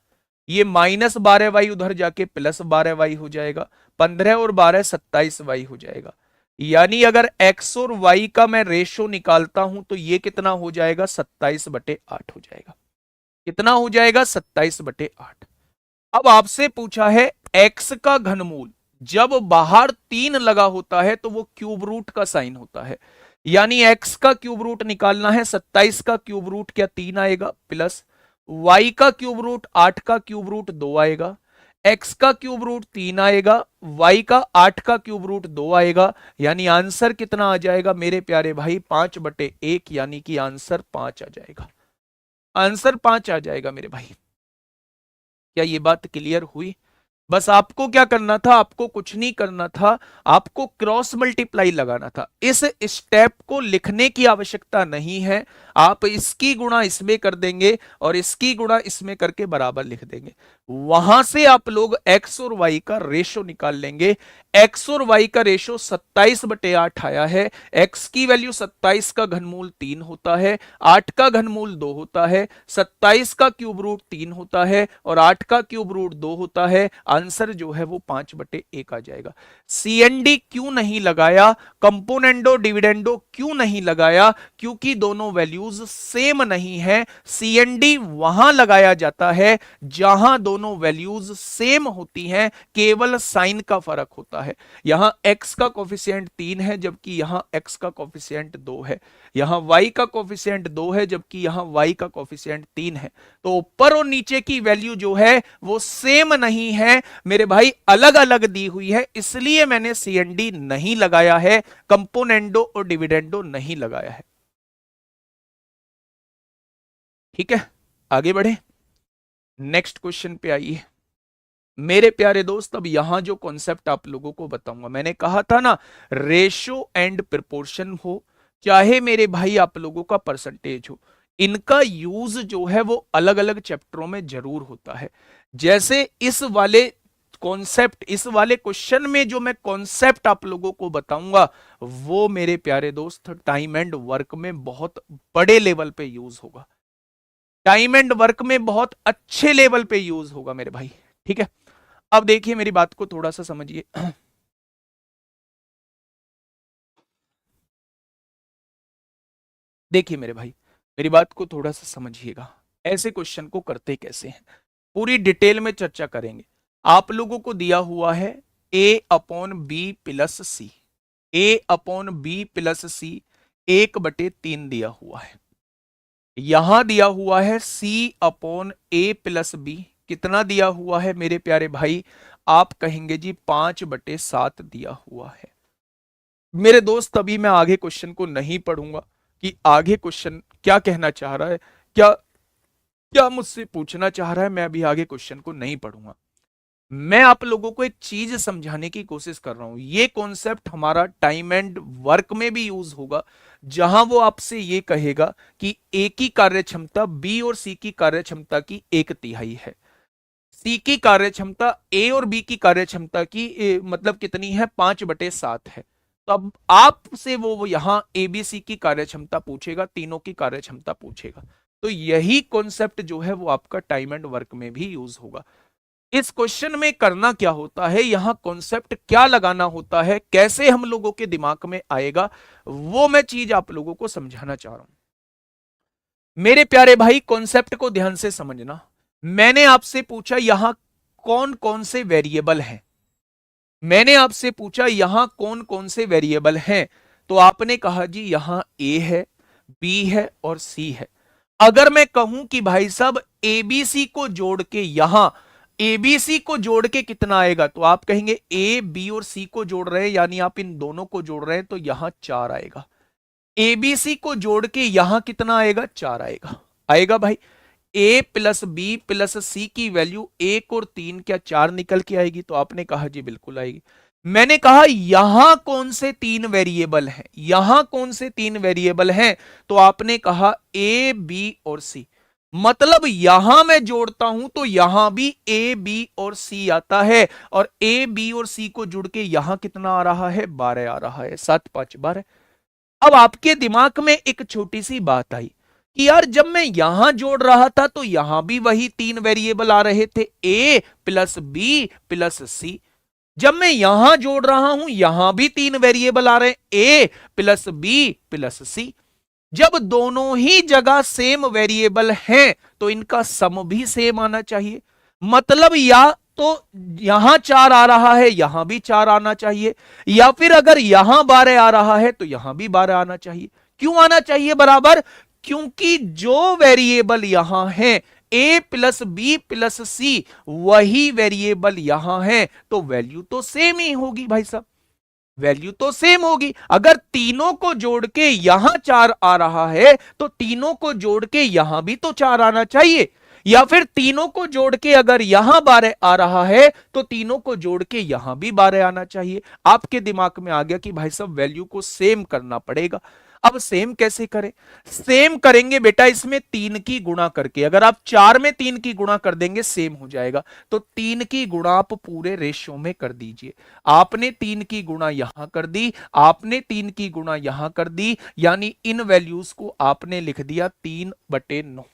A: ये -12y उधर जाके +12y हो जाएगा, 15 और 12 27y हो जाएगा। यानी अगर x और y का मैं रेशो निकालता हूं तो ये कितना हो जाएगा? 27/8 हो जाएगा। कितना हो जाएगा? 27/8। अब आपसे पूछा है x का घनमूल जब बाहर 3 लगा होता है तो वो क्यूब रूट का साइन होता है। यानी x का क्यूब रूट निकालना है, 27 का क्यूब रूट क्या 3 आएगा, प्लस y का क्यूब रूट 8 का क्यूब रूट 2 आएगा, x का क्यूब रूट 3 आएगा, y का 8 का क्यूब रूट 2 आएगा। यानी आंसर कितना आ जाएगा मेरे प्यारे भाई? 5/1, यानी कि आंसर 5 आ जाएगा। आंसर 5 आ जाएगा मेरे भाई। क्या ये बात क्लियर हुई? बस आपको क्या करना था, आपको कुछ नहीं करना था, आपको क्रॉस मल्टीप्लाई लगाना था। इस स्टेप को लिखने की आवश्यकता नहीं है, आप इसकी गुणा इसमें कर देंगे और इसकी गुणा इसमें करके बराबर लिख देंगे। वहां से आप लोग x और y का रेशो निकाल लेंगे। x और y का रेशो 27/8 आया है। x की वैल्यू 27 का घनमूल 3 होता है, 8 का घनमूल 2 होता है, 27 का क्यूब रूट 3 होता है और 8 का क्यूब रूट 2 होता है। आंसर जो है वो 5/1 आ जाएगा। सीएनडी क्यों नहीं लगाया, कंपोनेंडो डिविडेंडो क्यों नहीं लगाया, क्योंकि दोनों वैल्यूज सेम नहीं है। सीएनडी वहां लगाया जाता है जहां दोनों वैल्यूज सेम होती हैं, केवल साइन का फर्क होता है। यहां x का कोफिशिएंट 3 है जबकि यहां x का कोफिशिएंट 2 है, यहां y का कोफिशिएंट 2 है जबकि यहां y का कोफिशिएंट 3 है। तो ऊपर और नीचे की वैल्यू जो है वो सेम नहीं है मेरे भाई, अलग अलग दी हुई है, इसलिए मैंने सीएनडी नहीं लगाया है, कंपोनेंडो और डिविडेंडो नहीं लगाया है। ठीक है, आगे बढ़े, नेक्स्ट क्वेश्चन पे आइए मेरे प्यारे दोस्त। अब यहां जो कॉन्सेप्ट आप लोगों को बताऊंगा, मैंने कहा था ना रेशो एंड प्रोपोर्शन हो चाहे मेरे भाई आप लोगों का परसेंटेज हो, इनका यूज जो है वो अलग अलग चैप्टरों में जरूर होता है। जैसे इस वाले कॉन्सेप्ट, इस वाले क्वेश्चन में जो मैं कॉन्सेप्ट आप लोगों को बताऊंगा वो मेरे प्यारे दोस्त टाइम एंड वर्क में बहुत बड़े लेवल पे यूज होगा, टाइम एंड वर्क में बहुत अच्छे लेवल पे यूज होगा मेरे भाई। ठीक है, अब देखिए मेरी बात को थोड़ा सा समझिए। देखिए मेरे भाई, मेरी बात को थोड़ा सा समझिएगा, ऐसे क्वेश्चन को करते कैसे हैं पूरी डिटेल में चर्चा करेंगे। आप लोगों को दिया हुआ है a/b+c, a/b+c 1/3 दिया हुआ है, यहां दिया हुआ है c/a+b, कितना दिया हुआ है मेरे प्यारे भाई, आप कहेंगे जी 5/7 दिया हुआ है। मेरे दोस्त अभी मैं आगे क्वेश्चन को नहीं पढ़ूंगा कि आगे क्वेश्चन क्या कहना चाह रहा है, क्या क्या मुझसे पूछना चाह रहा है, मैं अभी आगे क्वेश्चन को नहीं पढ़ूंगा। मैं आप लोगों को एक चीज समझाने की कोशिश कर रहा हूं, ये कॉन्सेप्ट हमारा टाइम एंड वर्क में भी यूज होगा, जहां वो आपसे ये कहेगा कि ए की कार्यक्षमता बी और सी की कार्यक्षमता की 1/3 है, सी की कार्यक्षमता ए और बी की कार्यक्षमता की मतलब कितनी है, 5/7 है। तो अब आपसे वो यहां एबीसी की कार्यक्षमता पूछेगा, तीनों की कार्यक्षमता पूछेगा। तो यही कॉन्सेप्ट जो है वो आपका टाइम एंड वर्क में भी यूज होगा। इस क्वेश्चन में करना क्या होता है, यहां कॉन्सेप्ट क्या लगाना होता है, कैसे हम लोगों के दिमाग में आएगा, वो मैं चीज आप लोगों को समझाना चाह रहा हूं। मेरे प्यारे भाई कॉन्सेप्ट को ध्यान से समझना। मैंने आपसे पूछा यहां कौन कौन से वेरिएबल हैं, मैंने आपसे पूछा यहां कौन कौन से वेरिएबल हैं, तो आपने कहा जी यहां ए है, बी है और सी है। अगर मैं कहूं कि भाई साहब एबीसी को जोड़ के यहां एबीसी को जोड़ के कितना आएगा, तो आप कहेंगे ए बी और सी को जोड़ रहे हैं यानी आप इन दोनों को जोड़ रहे हैं तो यहां 4 आएगा। एबीसी को जोड़ के यहां कितना आएगा, 4 आएगा, आएगा भाई। a+b+c की वैल्यू 1 और 3 क्या 4 निकल के आएगी, तो आपने कहा जी बिल्कुल आएगी। मैंने कहा यहां कौन से 3 वेरिएबल हैं, यहां कौन से 3 वेरिएबल हैं, तो आपने कहा a b और c। मतलब यहां मैं जोड़ता हूं तो यहां भी a b और c आता है, और a b और c को जुड़ के यहां कितना आ रहा है, 12 आ रहा है, 7 5 12। अब आपके दिमाग में एक छोटी सी बात आई कि यार जब मैं यहां जोड़ रहा था तो यहां भी वही 3 वेरिएबल आ रहे थे, a+b+c। जब मैं यहां जोड़ रहा हूं यहां भी 3 वेरिएबल आ रहे हैं, a+b+c। जब दोनों ही जगह सेम वेरिएबल हैं तो इनका सम भी सेम आना चाहिए। मतलब या तो यहां 4 आ रहा है यहां भी 4 आना चाहिए, या फिर अगर यहां 12 आ रहा है तो यहां भी 12 आना चाहिए। क्यों आना चाहिए बराबर, क्योंकि जो वेरिएबल यहां है a+b+c वही वेरिएबल यहां है, तो वैल्यू तो सेम ही होगी भाई साहब, वैल्यू तो सेम होगी। अगर तीनों को जोड़ के यहां 4 आ रहा है तो तीनों को जोड़ के यहां भी तो 4 आना चाहिए, या फिर तीनों को जोड़ के अगर यहां 12 आ रहा है तो तीनों को जोड़ के यहां भी 12 आना चाहिए। आपके दिमाग में आ गया कि भाई साहब वैल्यू को सेम करना पड़ेगा। अब सेम कैसे करें, सेम करेंगे बेटा इसमें 3 की गुणा करके। अगर आप 4 में 3 की गुणा कर देंगे सेम हो जाएगा, तो 3 की गुणा आप पूरे रेशियो में कर दीजिए। आपने 3 की गुणा यहां कर दी, आपने 3 की गुणा यहां कर दी, यानी इन वैल्यूज को आपने लिख दिया 3/9।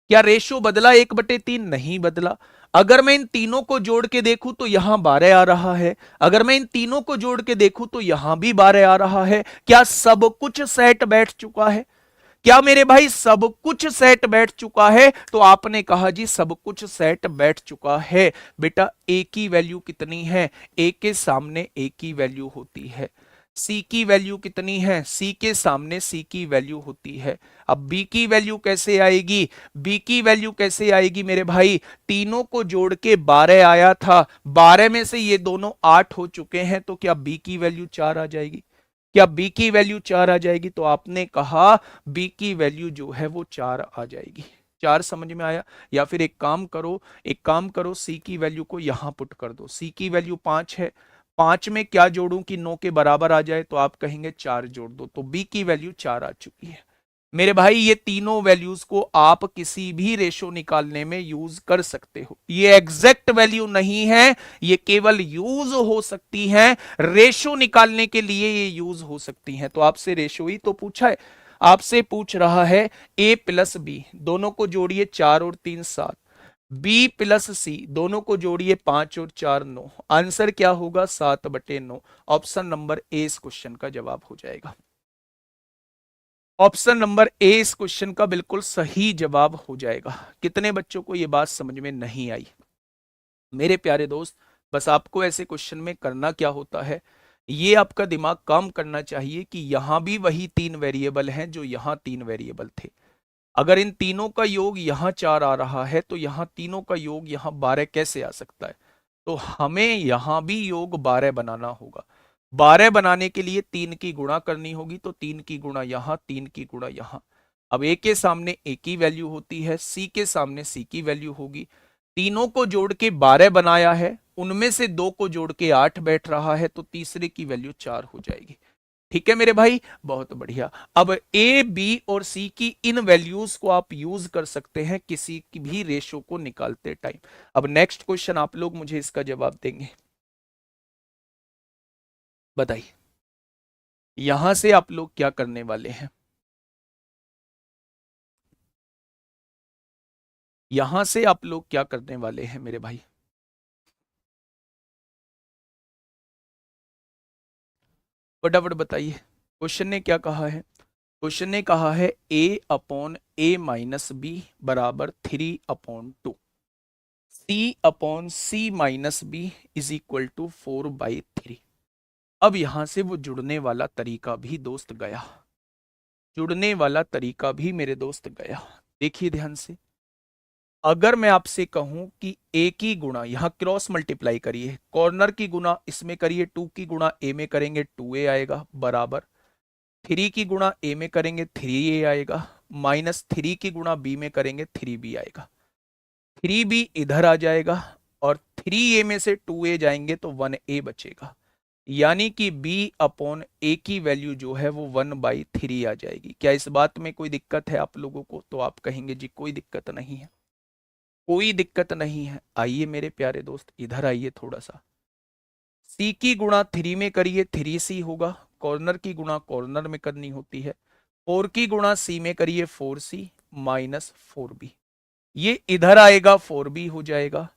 A: क्या रेशो बदला? 1/3 नहीं बदला। अगर मैं इन तीनों को जोड़ के देखूं तो यहां 12 आ रहा है, अगर मैं इन तीनों को जोड़ के देखूं तो यहां भी 12 आ रहा है। क्या सब कुछ सेट बैठ चुका है? क्या मेरे भाई सब कुछ सेट बैठ चुका है? तो आपने कहा जी सब कुछ सेट बैठ चुका है। बेटा ए की वैल्यू कितनी है? ए के सामने ए की वैल्यू होती है। सी की वैल्यू कितनी है? सी के सामने सी की वैल्यू होती है। अब बी की वैल्यू कैसे आएगी? बी की वैल्यू कैसे आएगी मेरे भाई? तीनों को जोड़ के 12 आया था, 12 में से ये दोनों 8 हो चुके हैं, तो क्या बी की वैल्यू 4 आ जाएगी? क्या बी की वैल्यू 4 आ जाएगी? तो आपने कहा बी की वैल्यू जो है वो 4 आ जाएगी। 4 समझ में आया? या फिर एक काम करो, एक काम करो, सी की वैल्यू को यहां पुट कर दो। सी की वैल्यू 5 है, 5 में क्या जोड़ूं कि 9 के बराबर आ जाए? तो आप कहेंगे 4 जोड़ दो, तो बी की वैल्यू 4 आ चुकी है। मेरे भाई ये तीनों वैल्यूज को आप किसी भी रेशो निकालने में यूज कर सकते हो। ये एग्जैक्ट वैल्यू नहीं है, ये केवल यूज हो सकती है, रेशो निकालने के लिए ये यूज हो सकती हैं। तो आपसे रेशो ही तो पूछा है, आपसे पूछ रहा है ए प्लस बी, दोनों को जोड़िए 4 और 3 7, बी प्लस सी, दोनों को जोड़िए 5 और 4 9। आंसर क्या होगा? 7/9। ऑप्शन नंबर ए इस क्वेश्चन का जवाब हो जाएगा। ऑप्शन नंबर ए इस क्वेश्चन का बिल्कुल सही जवाब हो जाएगा। कितने बच्चों को यह बात समझ में नहीं आई? मेरे प्यारे दोस्त, बस आपको ऐसे क्वेश्चन में करना क्या होता है, ये आपका दिमाग काम करना चाहिए कि यहां भी वही 3 वेरिएबल हैं जो यहां 3 वेरिएबल थे। अगर इन तीनों का योग यहां 4 आ रहा है तो यहां तीनों का योग यहां 12 कैसे आ सकता है? तो हमें यहां भी योग 12 बनाना होगा। 12 बनाने के लिए 3 की गुणा करनी होगी, तो 3 की गुणा यहां, 3 की गुणा यहां। अब ए के सामने ए की वैल्यू होती है, सी के सामने सी की वैल्यू होगी। तीनों को जोड़ के 12 बनाया है, उनमें से 2 को जोड़ के 8 बैठ रहा है, तो तीसरे की वैल्यू 4 हो जाएगी। ठीक है मेरे भाई, बहुत बढ़िया। अब ए बी और सी की इन वैल्यूज को आप यूज कर सकते हैं किसी की भी रेशो को निकालते टाइम। अब नेक्स्ट क्वेश्चन आप लोग मुझे इसका जवाब देंगे, बताइए यहां से आप लोग क्या करने वाले हैं? यहां से आप लोग क्या करने वाले हैं मेरे भाई? फटाफट बताइए। क्वेश्चन ने क्या कहा है? क्वेश्चन ने कहा है a/a - b बराबर 3/2, c/c - b is equal to 4/3। अब यहां से वो जुड़ने वाला तरीका भी दोस्त गया, जुड़ने वाला तरीका भी मेरे दोस्त गया। देखिए ध्यान से, अगर मैं आपसे कहूं कि ए की गुणा यहां क्रॉस मल्टीप्लाई करिए, कॉर्नर की गुणा इसमें करिए, 2 की गुणा ए में करेंगे 2a आएगा, बराबर 3 की गुणा ए में करेंगे 3a आएगा, -3 की गुणा बी में करेंगे 3b आएगा। 3b इधर आ जाएगा और 3a में से 2a जाएंगे तो 1a बचेगा, यानी कि b/a की वैल्यू जो है वो 1/3 आ जाएगी। क्या इस बात में कोई दिक्कत है आप लोगों को? तो आप कहेंगे जी कोई दिक्कत नहीं है, कोई दिक्कत नहीं है। आइए मेरे प्यारे दोस्त इधर आइए थोड़ा सा, c की गुणा 3 में करिए 3c होगा, कॉर्नर की गुणा कॉर्नर में करनी होती है, 4 की गुणा c में करिए 4c -4b, ये इधर आएगा 4b हो जाएगा,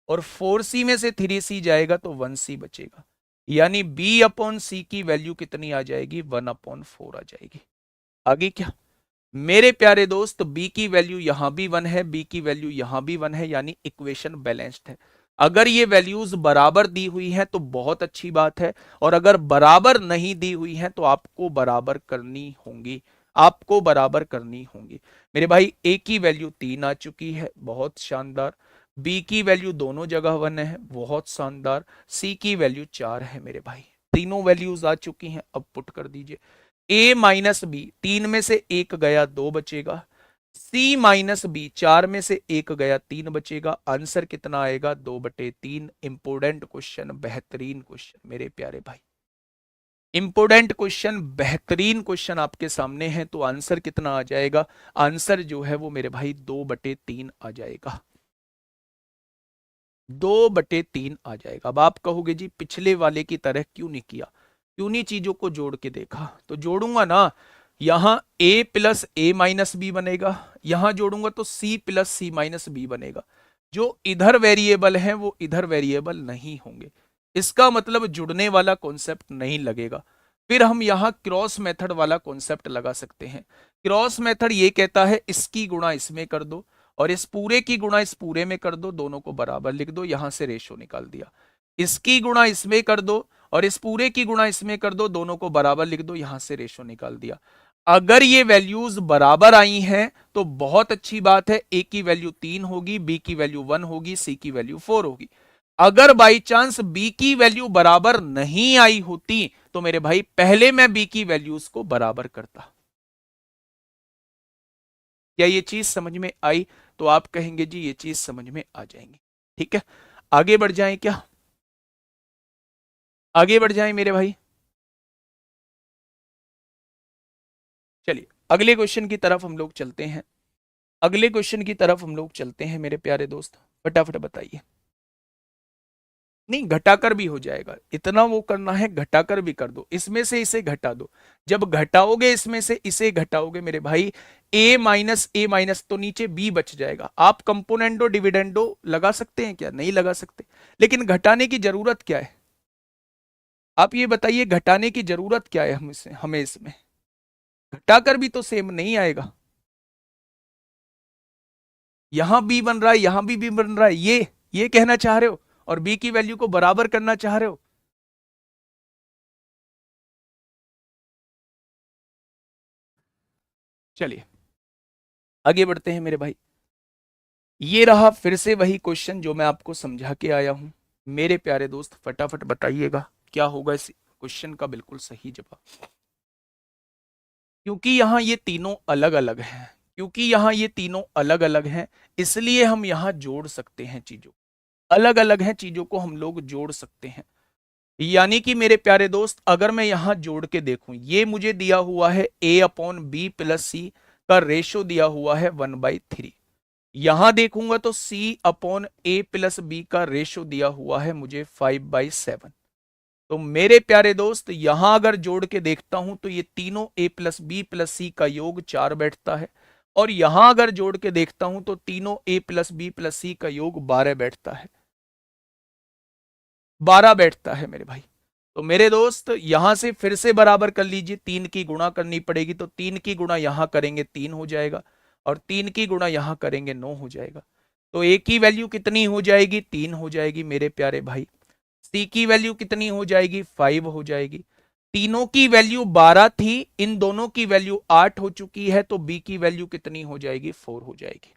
A: और 4c में से 3c जाएगा तो 1c बचेगा, यानी b/c की वैल्यू कितनी आ जाएगी? 1/4 आ जाएगी। आगे क्या मेरे प्यारे दोस्त, b की वैल्यू यहां भी 1 है, b की वैल्यू यहां भी 1 है, यानी इक्वेशन बैलेंस्ड है। अगर ये वैल्यूज बराबर दी हुई हैं तो बहुत अच्छी बात है, और अगर बराबर नहीं दी हुई हैं तो आपको बराबर करनी होंगी, आपको बराबर करनी होंगी। मेरे भाई a की वैल्यू 3 आ चुकी है, बहुत शानदार। b की वैल्यू दोनों जगह 1 है, बहुत शानदार। c की वैल्यू 4 है मेरे भाई, तीनों वैल्यूज आ चुकी हैं। अब पुट कर दीजिए, a-b 3 में से 1 गया 2 बचेगा, c-b 4 में से 1 गया 3 बचेगा। आंसर कितना आएगा? 2/3। इंपोर्टेंट क्वेश्चन, बेहतरीन क्वेश्चन मेरे प्यारे भाई, इंपोर्टेंट क्वेश्चन, बेहतरीन क्वेश्चन आपके सामने है। तो आंसर कितना आ जाएगा? आंसर जो है वो मेरे भाई 2/3 आ जाएगा, 2/3 आ जाएगा। अब आप कहोगे जी पिछले वाले की तरह क्यों नहीं किया, क्यों नहीं चीजों को जोड़ के देखा? तो जोड़ूंगा ना, यहां a plus a minus B बनेगा, यहां जोड़ूंगा तो c plus C minus B बनेगा। जो इधर वेरिएबल हैं वो इधर वेरिएबल नहीं होंगे, इसका मतलब जुड़ने वाला कॉन्सेप्ट नहीं लगेगा। फिर हम यहां क्रॉस मेथड वाला कॉन्सेप्ट लगा सकते हैं। क्रॉस मेथड ये कहता है इसकी गुणा इसमें कर दो और इस पूरे की गुणा इस पूरे में कर दो, दोनों को बराबर लिख दो, यहां से रेशो निकाल दिया। इसकी गुणा इसमें कर दो और इस पूरे की गुणा इसमें कर दो, दोनों को बराबर लिख दो, यहां से रेशो निकाल दिया। अगर ये वैल्यूज बराबर आई हैं तो बहुत अच्छी बात है, ए की वैल्यू 3 होगी, बी की वैल्यू 1 होगी, सी की वैल्यू 4 होगी। अगर बाई चांस बी की वैल्यू बराबर नहीं आई होती तो मेरे भाई पहले मैं बी की वैल्यूज को बराबर करता। क्या ये चीज समझ में आई? तो आप कहेंगे जी ये चीज समझ में आ जाएंगी। ठीक है, आगे बढ़ जाएं क्या? आगे बढ़ जाएं मेरे भाई। चलिए अगले क्वेश्चन की तरफ हम लोग चलते हैं। अगले क्वेश्चन की तरफ हम लोग चलते हैं मेरे प्यारे दोस्त, फटाफट बताइए। नहीं, घटाकर भी हो जाएगा, इतना वो करना है, घटाकर भी कर दो, इसमें से इसे घटा दो। जब घटाओगे इसमें से इसे घटाओगे मेरे भाई, ए माइनस तो नीचे बी बच जाएगा। आप कंपोनेंडो डिविडेंडो लगा सकते हैं क्या? नहीं लगा सकते। लेकिन घटाने की जरूरत क्या है? आप ये बताइए, घटाने की जरूरत क्या है हमें इसमें? घटाकर भी तो सेम नहीं आएगा। यहां बी बन रहा है, यहां भी बी बन रहा है, ये कहना चाह रहे हो? और बी की वैल्यू को बराबर करना चाह रहे हो? चलिए आगे बढ़ते हैं मेरे भाई। ये रहा फिर से वही क्वेश्चन जो मैं आपको समझा के आया हूं। मेरे प्यारे दोस्त फटाफट बताइएगा क्या होगा इस क्वेश्चन का बिल्कुल सही जवाब। क्योंकि यहां ये तीनों अलग अलग हैं, क्योंकि यहां ये तीनों अलग अलग हैं, इसलिए हम यहां जोड़ सकते हैं चीजों, अलग अलग हैं, चीजों को हम लोग जोड़ सकते हैं। यानी कि मेरे प्यारे दोस्त अगर मैं यहां जोड़ के देखूं, ये मुझे दिया हुआ है a अपॉन बी प्लस सी का रेशो दिया हुआ है 1/3। यहां देखूंगा तो c upon A plus B का रेशो दिया हुआ है मुझे 5/7। तो मेरे प्यारे दोस्त यहां अगर जोड़ के देखता हूं तो ये तीनों a प्लस बी प्लस सी का योग 4 बैठता है, और यहां अगर जोड़ के देखता हूं तो तीनों a प्लस बी प्लस सी का योग 12 बैठता है, 12 बैठता है मेरे भाई। तो मेरे दोस्त यहां से फिर से बराबर कर लीजिए, 3 की गुणा करनी पड़ेगी, तो 3 की गुणा यहां करेंगे 3 हो जाएगा, और 3 की गुणा यहां करेंगे 9 हो जाएगा। तो ए की वैल्यू कितनी हो जाएगी? 3 हो जाएगी मेरे प्यारे भाई। सी की वैल्यू कितनी हो जाएगी? 5 हो जाएगी। तीनों की वैल्यू 12 थी, इन दोनों की वैल्यू 8 हो चुकी है, तो बी की वैल्यू कितनी हो जाएगी? 4 हो जाएगी,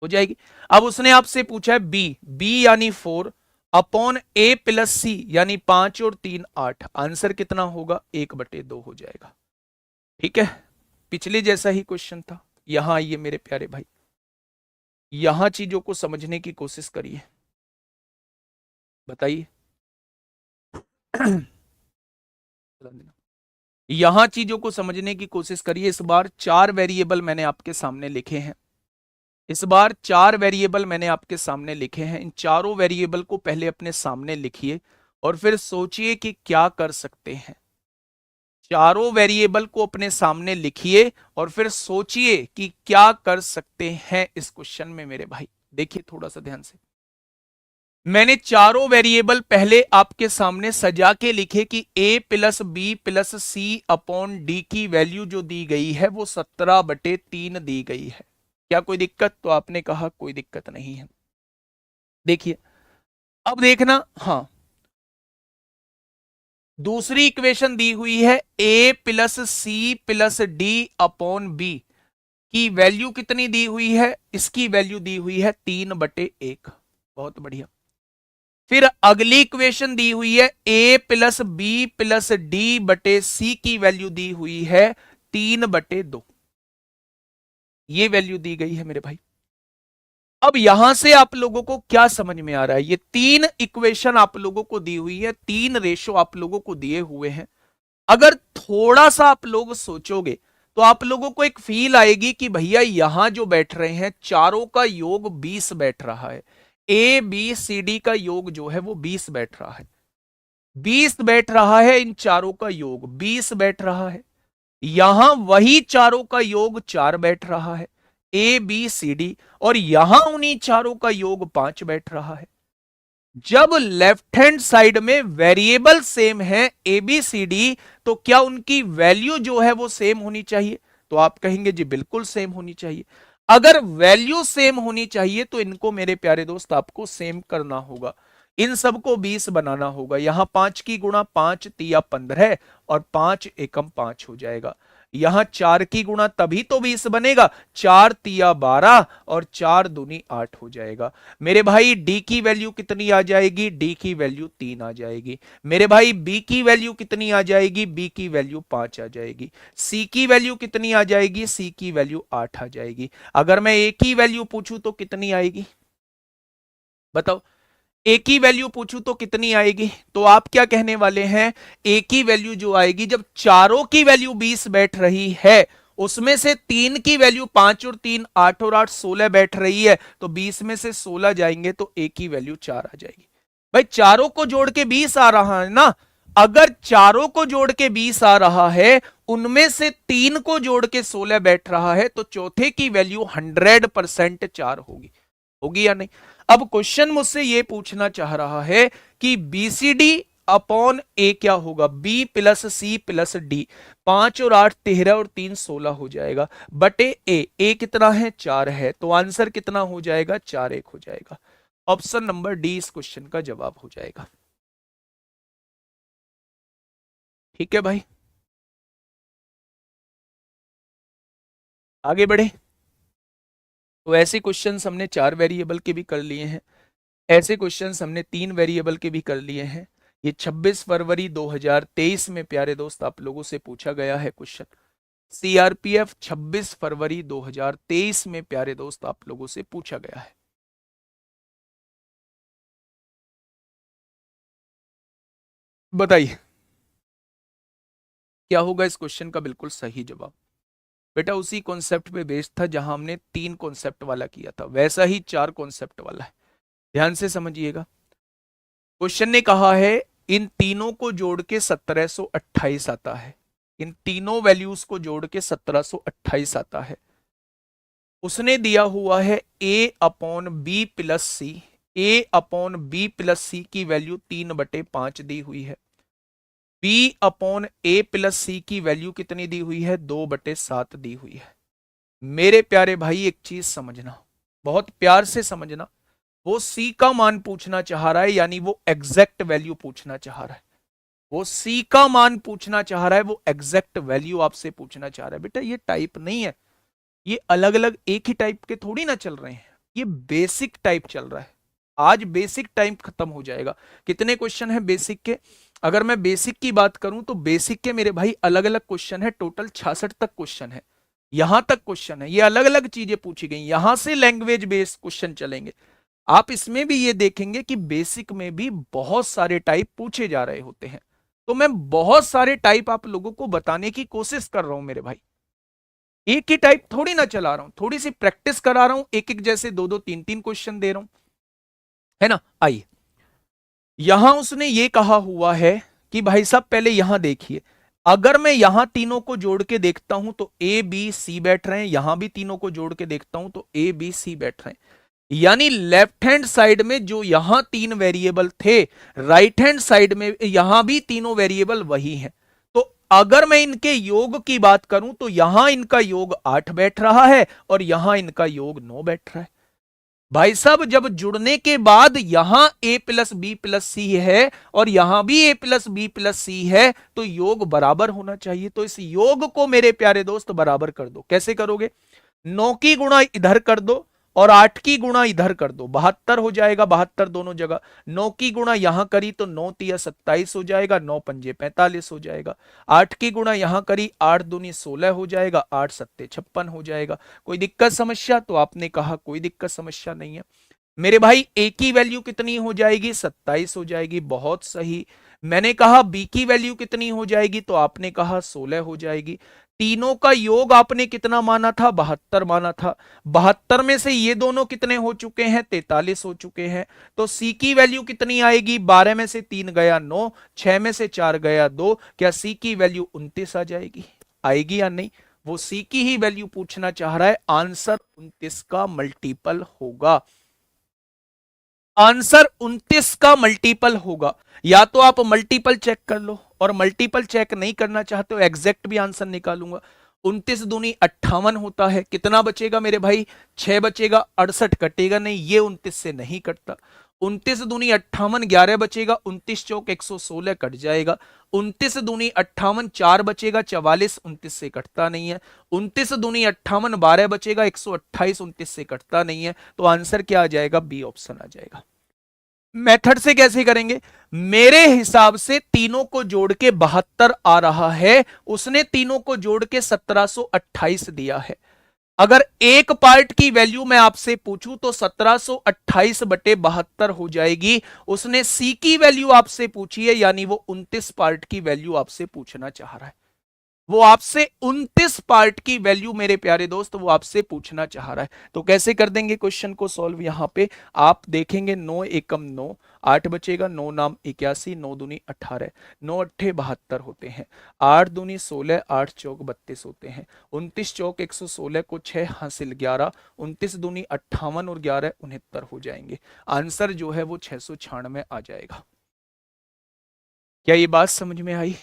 A: हो जाएगी। अब उसने आपसे पूछा है बी, बी यानी 4 अपॉन ए प्लस सी यानी 5 और 3 8, आंसर कितना होगा? 1/2 हो जाएगा। ठीक है, पिछले जैसा ही क्वेश्चन था। यहां आइए मेरे प्यारे भाई, यहां चीजों को समझने की कोशिश करिए, बताइए। यहां चीजों को समझने की कोशिश करिए। इस बार 4 वेरिएबल मैंने आपके सामने लिखे हैं, इस बार 4 वेरिएबल मैंने आपके सामने लिखे हैं। इन चारों वेरिएबल को पहले अपने सामने लिखिए और फिर सोचिए कि क्या कर सकते हैं। चारों वेरिएबल को अपने सामने लिखिए और फिर सोचिए कि क्या कर सकते हैं इस क्वेश्चन में मेरे भाई। देखिए थोड़ा सा ध्यान से, मैंने चारों वेरिएबल पहले आपके सामने सजा के लिखे कि a plus B plus C upon D की वैल्यू जो दी गई है वो 17/3 दी गई है। क्या कोई दिक्कत? तो आपने कहा कोई दिक्कत नहीं है। देखिए अब देखना, हाँ दूसरी इक्वेशन दी हुई है a plus C plus D upon B की वैल्यू कितनी दी हुई है? इसकी वैल्यू दी हुई है 3/1। बहुत बढ़िया। फिर अगली इक्वेशन दी हुई है a plus B plus D बटे सी की वैल्यू दी हुई है 3/2, ये वैल्यू दी गई है मेरे भाई। अब यहां से आप लोगों को क्या समझ में आ रहा है? ये 3 इक्वेशन आप लोगों को दी हुई है, 3 रेशो आप लोगों को दिए हुए हैं। अगर थोड़ा सा आप लोग सोचोगे तो आप लोगों को एक फील आएगी कि भैया यहां जो बैठ रहे हैं चारों का योग 20 बैठ रहा है, ए बी सी डी का योग जो है वो 20 बैठ रहा है, 20 बैठ रहा है, इन चारों का योग 20 बैठ रहा है। यहां वही चारों का योग 4 बैठ रहा है, ए बी सी डी, और यहां उन्हीं चारों का योग 5 बैठ रहा है। जब लेफ्ट हैंड साइड में वेरिएबल सेम है ए बी सी डी, तो क्या उनकी वैल्यू जो है वो सेम होनी चाहिए? तो आप कहेंगे जी बिल्कुल सेम होनी चाहिए। अगर वैल्यू सेम होनी चाहिए तो इनको मेरे प्यारे दोस्त आपको सेम करना होगा, इन सबको 20 बनाना होगा। यहां 5 की गुणा 5 तिया 15 और 5 एकम 5 हो जाएगा। यहां 4 की गुणा तभी तो 20 बनेगा, 4 तिया 12 और 4 दूनी 8 हो जाएगा। मेरे भाई डी की वैल्यू कितनी आ जाएगी? डी की वैल्यू 3 आ जाएगी। मेरे भाई बी की वैल्यू कितनी आ जाएगी? बी की वैल्यू 5 आ जाएगी। सी की वैल्यू कितनी आ जाएगी? सी की वैल्यू 8 आ जाएगी। अगर मैं ए की वैल्यू पूछूं तो कितनी आएगी? बताओ। ए की वैल्यू पूछूं तो कितनी आएगी? तो आप क्या कहने वाले हैं? ए की वैल्यू जो आएगी, जब चारों की वैल्यू 20 बैठ रही है, उसमें से 3 की वैल्यू 5 और 3 8 और 8 16 बैठ रही है, तो 20 में से 16 जाएंगे तो ए की वैल्यू 4 आ जाएगी। भाई चारों को जोड़ के 20 आ रहा है ना, अगर चारों को जोड़ के 20 आ रहा है, उनमें से 3 को जोड़ के 16 बैठ रहा है, तो चौथे की वैल्यू 100% 4 होगी। होगी या नहीं? अब क्वेश्चन मुझसे यह पूछना चाह रहा है कि बीसीडी अपॉन ए क्या होगा? B plus C plus D, 5 और 8 13 और 3 16 हो जाएगा, बटे ए कितना है? 4 है, तो आंसर कितना हो जाएगा? 4 1 हो जाएगा। ऑप्शन नंबर डी इस क्वेश्चन का जवाब हो जाएगा। ठीक है भाई, आगे बढ़े। तो ऐसे क्वेश्चंस हमने 4 वेरिएबल के भी कर लिए हैं, ऐसे क्वेश्चंस हमने 3 वेरिएबल के भी कर लिए हैं। ये 26 फरवरी 2023 में प्यारे दोस्त आप लोगों से पूछा गया है क्वेश्चन। सीआरपीएफ 26 फरवरी 2023 में प्यारे दोस्त आप लोगों से पूछा गया है। बताइए क्या होगा इस क्वेश्चन का बिल्कुल सही जवाब? बेटा उसी कॉन्सेप्ट पे बेस्ड था जहां हमने 3 कॉन्सेप्ट वाला किया था, वैसा ही 4 कॉन्सेप्ट वाला है। ध्यान से समझिएगा। क्वेश्चन ने कहा है इन तीनों को जोड़ के 1728 आता है, इन तीनों वैल्यूज को जोड़ के 1728 आता है। उसने दिया हुआ है ए अपॉन बी प्लस सी, ए अपॉन बी प्लस सी की वैल्यू 3/5 दी हुई है। बी अपॉन ए प्लस सी की वैल्यू कितनी दी हुई है? 2/7 दी हुई है। मेरे प्यारे भाई एक चीज समझना, बहुत प्यार से समझना, वो सी का मान पूछना चाह रहा है, यानी वो एग्जैक्ट वैल्यू पूछना चाह रहा है। वो सी का मान पूछना चाह रहा है, वो एग्जैक्ट वैल्यू आपसे पूछना चाह रहा है। बेटा ये टाइप नहीं है, ये अलग अलग एक ही टाइप के थोड़ी ना चल रहे हैं, ये बेसिक टाइप चल रहा है। आज बेसिक टाइप खत्म हो जाएगा। कितने क्वेश्चन है बेसिक के? अगर मैं बेसिक की बात करूं तो बेसिक के मेरे भाई अलग अलग क्वेश्चन है, टोटल 66 तक क्वेश्चन है, यहां तक क्वेश्चन है, ये अलग अलग चीजें पूछी गई, यहां से लैंग्वेज बेस्ड क्वेश्चन चलेंगे। आप इसमें भी ये देखेंगे कि बेसिक में भी बहुत सारे टाइप पूछे जा रहे होते हैं। तो मैं बहुत सारे टाइप आप लोगों को बताने की कोशिश कर रहा हूं मेरे भाई, एक ही टाइप थोड़ी ना चला रहा हूं, थोड़ी सी प्रैक्टिस करा रहा हूं, एक एक जैसे 2 2 3 3 क्वेश्चन दे रहा हूं, है ना। आइए, यहां उसने ये कहा हुआ है कि भाई साहब पहले यहां देखिए, अगर मैं यहां तीनों को जोड़ के देखता हूं तो ए बी सी बैठ रहे हैं, यहां भी तीनों को जोड़ के देखता हूं तो ए बी सी बैठ रहे हैं, यानी लेफ्ट हैंड साइड में जो यहां 3 वेरिएबल थे, राइट हैंड साइड में यहां भी तीनों वेरिएबल वही हैं। तो अगर मैं इनके योग की बात करूं तो यहां इनका योग 8 बैठ रहा है और यहां इनका योग 9 बैठ रहा है। भाई साहब जब जुड़ने के बाद यहां ए प्लस बी प्लस सी है और यहां भी ए प्लस बी प्लस सी है, तो योग बराबर होना चाहिए। तो इस योग को मेरे प्यारे दोस्त बराबर कर दो। कैसे करोगे? 9 की गुणा इधर कर दो और 8 की गुणा इधर कर दो, 72 हो जाएगा, 72 दोनों जगह। 9 की गुणा यहां करी तो 9 तिया 27 हो जाएगा, 9 पंजे 45 हो जाएगा। 8 की गुणा यहां करी, 8 दूनी 16 हो जाएगा, 8 सत्ते 56 हो जाएगा। कोई दिक्कत समस्या? तो आपने कहा कोई दिक्कत समस्या नहीं है। मेरे भाई ए की वैल्यू कितनी हो जाएगी? 27 हो जाएगी, बहुत सही। मैंने कहा बी की वैल्यू कितनी हो जाएगी? तो आपने कहा 16 हो जाएगी। तीनों का योग आपने कितना माना था? 72 माना था। 72 में से ये दोनों कितने हो चुके हैं? 43 हो चुके हैं। तो सी की वैल्यू कितनी आएगी? 12 में से 3 गया 9, 6 में से 4 गया 2, क्या सी की वैल्यू 29 आ जाएगी? आएगी या नहीं, वो सी की ही वैल्यू पूछना चाह रहा है। आंसर 29 का मल्टीपल होगा। आंसर 29 का मल्टीपल होगा। या तो आप मल्टीपल चेक कर लो, और मल्टीपल चेक नहीं करना चाहते हो एग्जैक्ट भी आंसर निकालूंगा। 29 दूनी 58 होता है, कितना बचेगा मेरे भाई, 6 बचेगा, 68 कटेगा नहीं, ये 29 से नहीं कटता। 29 दूनी 58, 11 बचेगा, 29 चौक 116 कट जाएगा। 29 दूनी 58, 4 बचेगा, 44, 29 से कटता नहीं है। 29 दूनी 58, 12 बचेगा, 128, 29 से कटता नहीं है। तो आंसर क्या आ जाएगा, बी ऑप्शन आ जाएगा। मेथड से कैसे करेंगे, मेरे हिसाब से तीनों को जोड़ के 72 आ रहा है, उसने तीनों को जोड़ के 1728 दिया है। अगर एक पार्ट की वैल्यू मैं आपसे पूछूं तो 1728 बटे 72 हो जाएगी। उसने सी की वैल्यू आपसे पूछी है, यानी वो 29 पार्ट की वैल्यू आपसे पूछना चाह रहा है। वो आपसे 29 पार्ट की वैल्यू मेरे प्यारे दोस्त वो आपसे पूछना चाह रहा है। तो कैसे कर देंगे क्वेश्चन को सॉल्व, यहां पे आप देखेंगे 9 एकम 9, 8 बचेगा, 9 नाम 81, 9 दूनी 18, 9 अट्ठे 72 होते हैं, 8 दूनी 16, 8 चौक 32 होते हैं, 29 चौक 116 को 6 हासिल 11, 29 दूनी 58 और 11 69 हो जाएंगे। आंसर जो है वो 696 आ जाएगा। क्या ये बात समझ में आई?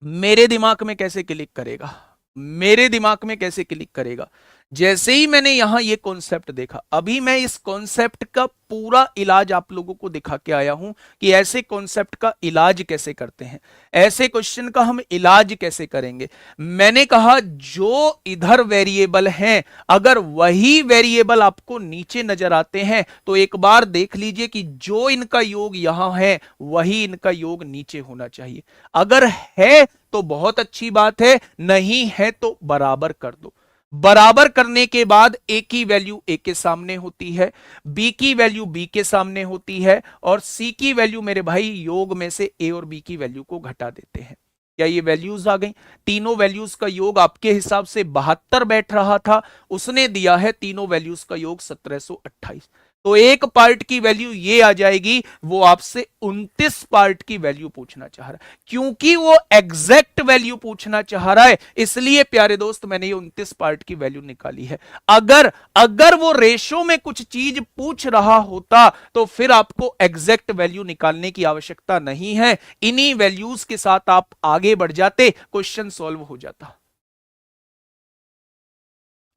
A: मेरे दिमाग में कैसे क्लिक करेगा, मेरे दिमाग में कैसे क्लिक करेगा, जैसे ही मैंने यहां ये कॉन्सेप्ट देखा, अभी मैं इस कॉन्सेप्ट का पूरा इलाज आप लोगों को दिखा के आया हूं कि ऐसे कॉन्सेप्ट का इलाज कैसे करते हैं, ऐसे क्वेश्चन का हम इलाज कैसे करेंगे। मैंने कहा जो इधर वेरिएबल हैं, अगर वही वेरिएबल आपको नीचे नजर आते हैं तो एक बार देख लीजिए कि जो इनका योग यहां है वही इनका योग नीचे होना चाहिए। अगर है तो बहुत अच्छी बात है, नहीं है तो बराबर कर दो। बराबर करने के बाद ए की वैल्यू ए के सामने होती है, बी की वैल्यू बी के सामने होती है, और सी की वैल्यू मेरे भाई योग में से ए और बी की वैल्यू को घटा देते हैं। क्या ये वैल्यूज आ गई? तीनों वैल्यूज का योग आपके हिसाब से 72 बैठ रहा था, उसने दिया है तीनों वैल्यूज का योग 1728। तो एक पार्ट की वैल्यू ये आ जाएगी, वो आपसे 29 पार्ट की वैल्यू पूछना चाह रहा है। क्योंकि वो एग्जैक्ट वैल्यू पूछना चाह रहा है, इसलिए प्यारे दोस्त मैंने ये 29 पार्ट की वैल्यू निकाली है। अगर अगर वो रेशो में कुछ चीज पूछ रहा होता तो फिर आपको एग्जैक्ट वैल्यू निकालने की आवश्यकता नहीं है, इन्हीं वैल्यूज के साथ आप आगे बढ़ जाते, क्वेश्चन सॉल्व हो जाता।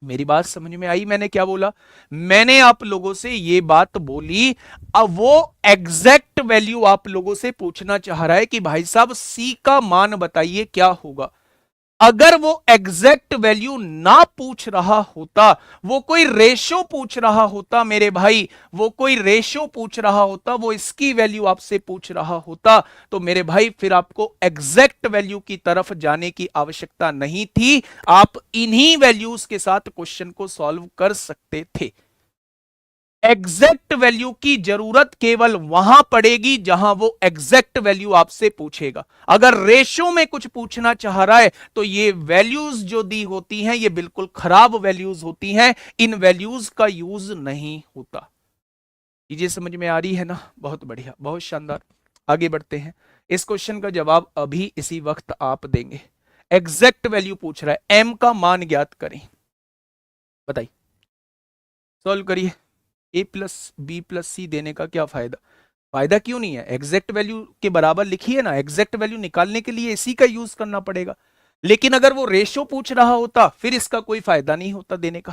A: मेरी बात समझ में आई? मैंने क्या बोला, मैंने आप लोगों से ये बात बोली। अब वो एग्जैक्ट वैल्यू आप लोगों से पूछना चाह रहा है कि भाई साहब सी का मान बताइए क्या होगा। अगर वो एग्जैक्ट वैल्यू ना पूछ रहा होता, वो कोई रेशो पूछ रहा होता मेरे भाई, वो कोई रेशो पूछ रहा होता, वो इसकी वैल्यू आपसे पूछ रहा होता, तो मेरे भाई फिर आपको एग्जैक्ट वैल्यू की तरफ जाने की आवश्यकता नहीं थी। आप इन्हीं वैल्यूज के साथ क्वेश्चन को सॉल्व कर सकते थे। एग्जैक्ट वैल्यू की जरूरत केवल वहां पड़ेगी जहां वो एग्जैक्ट वैल्यू आपसे पूछेगा। अगर रेशो में कुछ पूछना चाह रहा है तो ये वैल्यूज जो दी होती हैं ये बिल्कुल खराब वैल्यूज होती हैं, इन वैल्यूज का यूज नहीं होता। चीजें समझ में आ रही है ना? बहुत बढ़िया, बहुत शानदार। आगे बढ़ते हैं। इस क्वेश्चन का जवाब अभी इसी वक्त आप देंगे। एग्जैक्ट वैल्यू पूछ रहा है, एम का मान ज्ञात करें, बताइए, सॉल्व करिए। ए प्लस बी प्लस सी देने का क्या फायदा? फायदा क्यों नहीं है? एग्जैक्ट वैल्यू के बराबर लिखिए ना, एग्जैक्ट वैल्यू निकालने के लिए इसी का यूज करना पड़ेगा। लेकिन अगर वो रेशो पूछ रहा होता फिर इसका कोई फायदा नहीं होता देने का,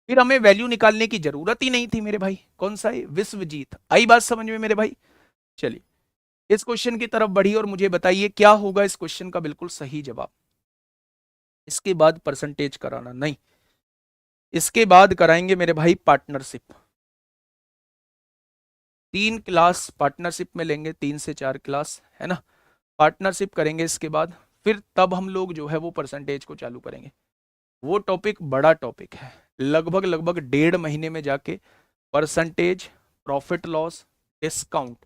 A: फिर हमें वैल्यू निकालने की जरूरत ही नहीं थी मेरे भाई। कौन सा है? विश्वजीत। आई बात समझ में मेरे भाई? चलिए इस क्वेश्चन की तरफ बढ़िए और मुझे बताइए क्या होगा इस क्वेश्चन का बिल्कुल सही जवाब। इसके बाद परसेंटेज कराना नहीं, इसके बाद कराएंगे मेरे भाई पार्टनरशिप। 3 क्लास पार्टनरशिप में लेंगे, 3 से 4 क्लास, है ना? पार्टनरशिप करेंगे, इसके बाद फिर तब हम लोग जो है वो परसेंटेज को चालू करेंगे। वो टॉपिक बड़ा टॉपिक है, लगभग लगभग 1.5 महीने में जाके परसेंटेज, प्रॉफिट लॉस, डिस्काउंट,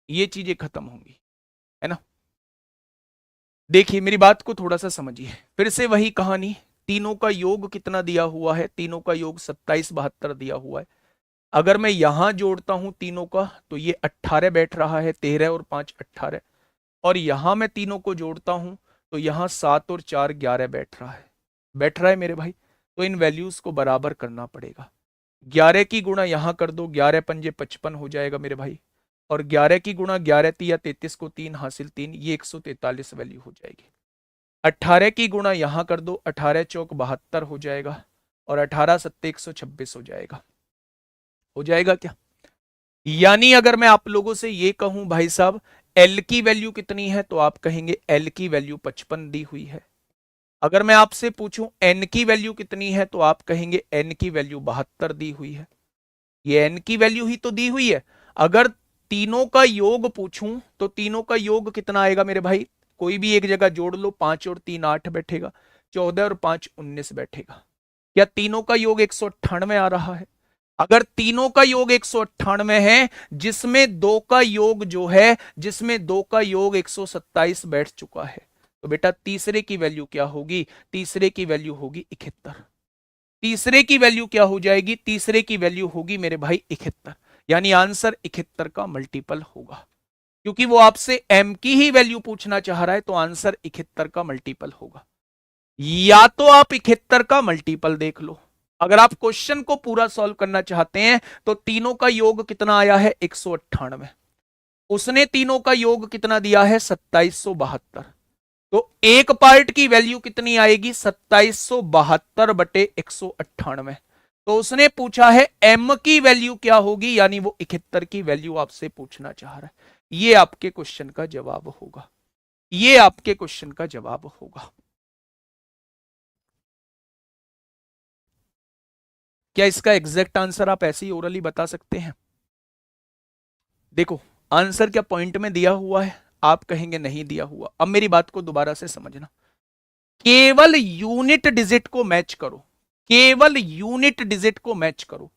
A: ये चीजें खत्म होंगी, है ना? देखिए मेरी बात को थोड़ा सा समझिए, फिर से वही कहानी। तीनों का योग कितना दिया हुआ है? तीनों का योग 27 72 दिया हुआ है। अगर मैं यहां जोड़ता हूं तीनों का तो ये 18 बैठ रहा है, 13 और 5 18। और यहां मैं तीनों को जोड़ता हूं तो यहाँ 7 और 4 11 बैठ रहा है मेरे भाई। तो इन वैल्यूज को बराबर करना पड़ेगा। 11 की गुणा यहां कर दो, 11 पंजे 55 हो जाएगा मेरे भाई। और 11 की गुणा 11 तिया 33 को 3 हासिल 3, ये 143 वैल्यू हो जाएगी। 18 की गुणा यहां कर दो, 18 चौक 72 हो जाएगा। और 18 सत्ते 126 हो जाएगा। हो जाएगा क्या? यानी अगर मैं आप लोगों से ये कहूं भाई साहब एल की वैल्यू कितनी है, तो आप कहेंगे एल की वैल्यू 55 दी हुई है। अगर मैं आपसे पूछूं एन की वैल्यू कितनी है, तो आप कहेंगे एन की वैल्यू 72 दी हुई है। ये एन की वैल्यू ही तो दी हुई है। अगर तीनों का योग पूछूं तो तीनों का योग कितना आएगा मेरे भाई? कोई भी एक जगह जोड़ लो, 5 और 3 8 बैठेगा, 14 और 5 19 बैठेगा। क्या तीनों का योग 198 आ रहा है? अगर तीनों का योग 198 है, जिसमें दो का योग जो है, जिसमें दो का योग 127 बैठ चुका है, तो बेटा तीसरे की वैल्यू क्या होगी? तीसरे की वैल्यू होगी 71। तीसरे की वैल्यू क्या हो जाएगी? तीसरे की वैल्यू होगी मेरे भाई 71। यानी आंसर 71 का मल्टीपल होगा। क्योंकि वो आपसे एम की ही वैल्यू पूछना चाह रहा है, तो आंसर 71 का मल्टीपल होगा। या तो आप 71 का मल्टीपल देख लो। अगर आप क्वेश्चन को पूरा सॉल्व करना चाहते हैं तो तीनों का योग कितना आया है? 198। उसने तीनों का योग कितना दिया है? 2772। तो एक पार्ट की वैल्यू कितनी आएगी? 2772 बटे 198। तो उसने पूछा है एम की वैल्यू क्या होगी, यानी वो 71 की वैल्यू आपसे पूछना चाह रहा है। ये आपके क्वेश्चन का जवाब होगा। ये आपके क्वेश्चन का जवाब होगा। क्या इसका एग्जैक्ट आंसर आप ऐसे ही ओरली बता सकते हैं? देखो आंसर क्या पॉइंट में दिया हुआ है? आप कहेंगे नहीं दिया हुआ। अब मेरी बात को दोबारा से समझना। केवल यूनिट डिजिट को मैच करो। केवल यूनिट डिजिट को मैच करो।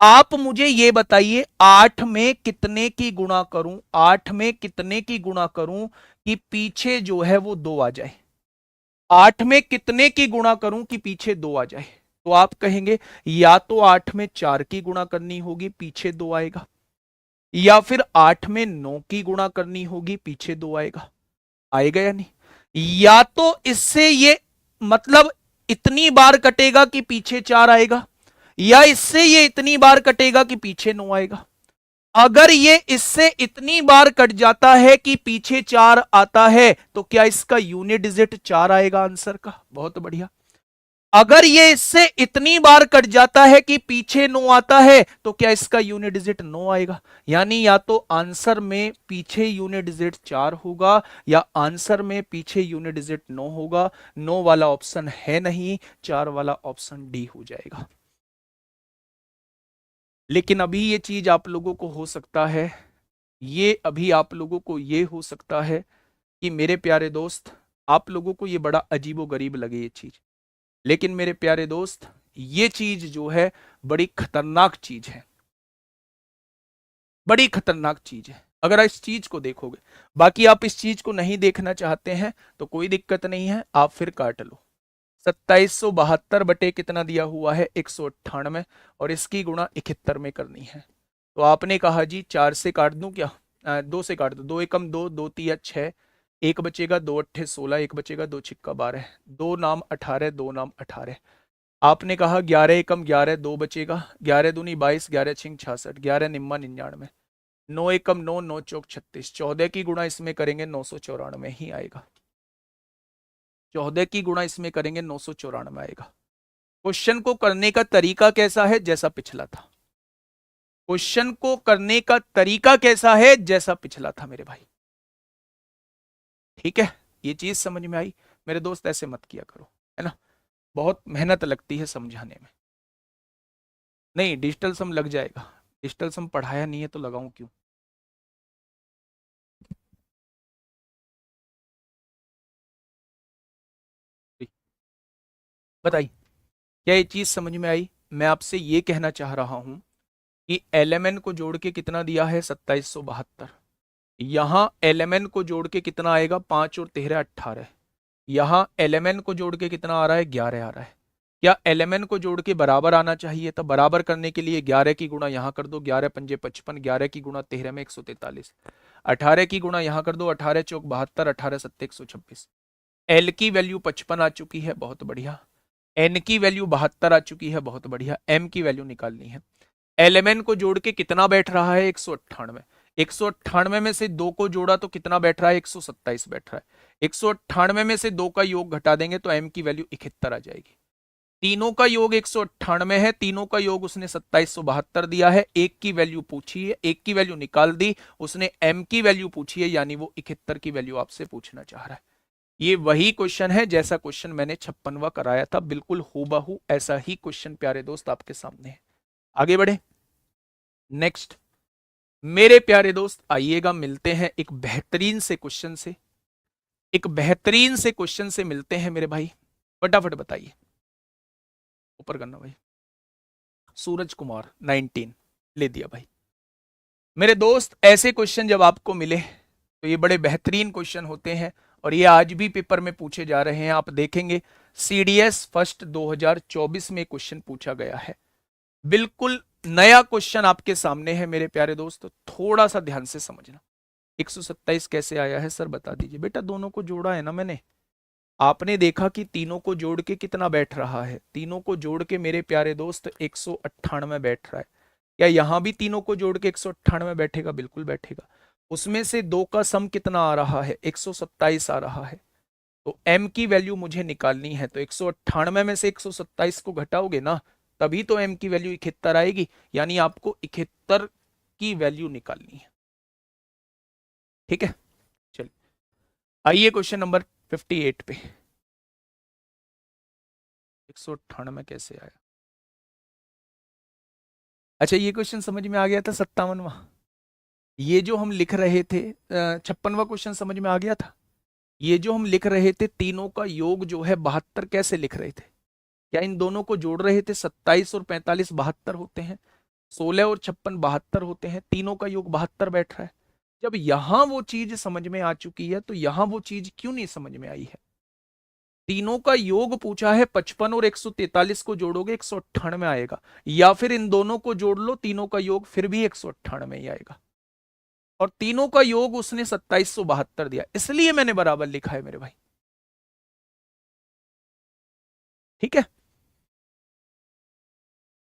A: आप मुझे यह बताइए 8 में कितने की गुणा करूं? 8 में कितने की गुणा करूं कि पीछे जो है वो 2 आ जाए? 8 में कितने की गुणा करूं कि पीछे 2 आ जाए? तो आप कहेंगे या तो 8 में 4 की गुणा करनी होगी, पीछे 2 आएगा, या फिर 8 में 9 की गुणा करनी होगी, पीछे 2 आएगा। आएगा या नहीं? या तो इससे ये मतलब इतनी बार कटेगा कि पीछे 4 आएगा, या इससे ये इतनी बार कटेगा कि पीछे 9 आएगा। अगर ये इससे इतनी बार कट जाता है कि पीछे 4 आता है, तो क्या इसका यूनिट डिजिट 4 आएगा आंसर का? बहुत बढ़िया। अगर ये इससे इतनी बार कट जाता है कि पीछे 9 आता है, तो क्या इसका यूनिट डिजिट 9 आएगा? यानी या तो आंसर में पीछे यूनिट डिजिट 4 होगा, या आंसर में पीछे यूनिट डिजिट 9 होगा। 9 वाला ऑप्शन है नहीं, 4 वाला ऑप्शन डी हो जाएगा। लेकिन अभी ये चीज आप लोगों को हो सकता है, ये अभी आप लोगों को ये हो सकता है कि मेरे प्यारे दोस्त, आप लोगों को ये बड़ा अजीबो गरीब लगे ये चीज। लेकिन मेरे प्यारे दोस्त, ये चीज जो है बड़ी खतरनाक चीज है। बड़ी खतरनाक चीज है अगर इस चीज को देखोगे। बाकी आप इस चीज को नहीं देखना चाहते हैं तो कोई दिक्कत नहीं है, आप फिर काट लो। 2772 बटे कितना दिया हुआ है? 198। और इसकी गुणा 71 में करनी है। तो आपने कहा जी 4 से काट दूं क्या? 2 से काट दो। 2 एकम 2, 2 तिया 6, एक बचेगा, 2 अट्ठे 16, एक बचेगा, 2 छिक्का 12, 2 नाम 18, 2 नाम 18। आपने कहा 11 एकम 11, 2 बचेगा, 11 दूनी 22, 11 छिंग 66, 11 निम्मा 99, 9 एकम 9, 9 चौक 36, 14 की गुणा इसमें करेंगे 994 ही आएगा। 14 की गुणा इसमें करेंगे 994 आएगा। क्वेश्चन को करने का तरीका कैसा है? जैसा पिछला था। क्वेश्चन को करने का तरीका कैसा है? जैसा पिछला था मेरे भाई। ठीक है, ये चीज समझ में आई? मेरे दोस्त ऐसे मत किया करो, है ना, बहुत मेहनत लगती है समझाने में। नहीं, डिजिटल सम लग जाएगा। डिजिटल सम पढ़ाया नहीं है तो लगाऊं क्यों? बताइए, क्या ये चीज समझ में आई? मैं आपसे ये कहना चाह रहा हूं कि एलएमएन को जोड़ के कितना दिया है? 2772। यहां एलएमएन को जोड़ के कितना आएगा? 5 और 13 18। यहां एलएमएन को जोड़ के कितना आ रहा है? 11 आ रहा है। क्या एलएमएन को जोड़ के बराबर आना चाहिए? तो बराबर करने के लिए 11 की गुणा यहां कर दो, 11 पंजे 55, 11 की गुणा 13 में 143, 18 की गुणा यहां कर दो, 18 चौक 72, 18 सत्ते 126। एल की वैल्यू 55 आ चुकी है, बहुत बढ़िया। एन की वैल्यू 72 आ चुकी है, बहुत बढ़िया। एम की वैल्यू निकालनी है। एलएमएन को जोड़ के कितना बैठ रहा है? 198। 198 में से 2 को जोड़ा तो कितना बैठ रहा है? 127 बैठ रहा है। 198 में से 2 का योग घटा देंगे तो एम की वैल्यू 71 आ जाएगी। तीनों का योग 198 है, तीनों का योग उसने 2772 दिया है। एक की वैल्यू पूछी है, एक की वैल्यू निकाल दी, उसने एम की वैल्यू पूछी है, यानी वो 71 की वैल्यू आपसे पूछना चाह रहा है। ये वही क्वेश्चन है जैसा क्वेश्चन मैंने 56वां कराया था, बिल्कुल हूबहू ऐसा ही क्वेश्चन प्यारे दोस्त आपके सामने है। आगे बढ़े नेक्स्ट। मेरे प्यारे दोस्त आइएगा, मिलते हैं एक बेहतरीन से क्वेश्चन से, एक बेहतरीन से क्वेश्चन से मिलते हैं मेरे भाई। फटाफट बताइए, ऊपर करना भाई। सूरज कुमार 19 ले दिया भाई। मेरे दोस्त ऐसे क्वेश्चन जब आपको मिले तो ये बड़े बेहतरीन क्वेश्चन होते हैं, और ये आज भी पेपर में पूछे जा रहे हैं। आप देखेंगे सीडीएस फर्स्ट 2024 में क्वेश्चन पूछा गया है। बिल्कुल नया क्वेश्चन आपके सामने है मेरे प्यारे दोस्त, थोड़ा सा ध्यान से समझना। 127 कैसे आया है सर बता दीजिए। बेटा दोनों को जोड़ा है ना मैंने, आपने देखा कि तीनों को जोड़ के कितना बैठ रहा है? तीनों को जोड़ के मेरे प्यारे दोस्त 198 बैठ रहा है। क्या यहां भी तीनों को जोड़ के 198 बैठेगा? बिल्कुल बैठेगा। उसमें से 2 का सम कितना आ रहा है? 127 आ रहा है। तो m की वैल्यू मुझे निकालनी है, तो 198 में से 127 को घटाओगे ना, तभी तो m की वैल्यू 71 आएगी, यानी आपको 71 की वैल्यू निकालनी है। ठीक है, चलिए आइए क्वेश्चन नंबर 58 पे। 198 कैसे आया? अच्छा ये क्वेश्चन समझ में आ गया था 57वां? ये जो हम लिख रहे थे 56वां क्वेश्चन समझ में आ गया था? ये जो हम लिख रहे थे तीनों का योग जो है 72 कैसे लिख रहे थे? क्या इन दोनों को जोड़ रहे थे? 27 और 45 72 होते हैं, 16 और 56 72 होते हैं, तीनों का योग 72 बैठ रहा है। जब यहां वो चीज समझ में आ चुकी है तो यहां वो चीज क्यों नहीं समझ में आई है? तीनों का योग पूछा है, 55 और 143 को जोड़ोगे 198 आएगा, या फिर इन दोनों को जोड़ लो, तीनों का योग फिर भी 198 ही आएगा। और तीनों का योग उसने 2772 दिया, इसलिए मैंने बराबर लिखा है मेरे भाई। ठीक है,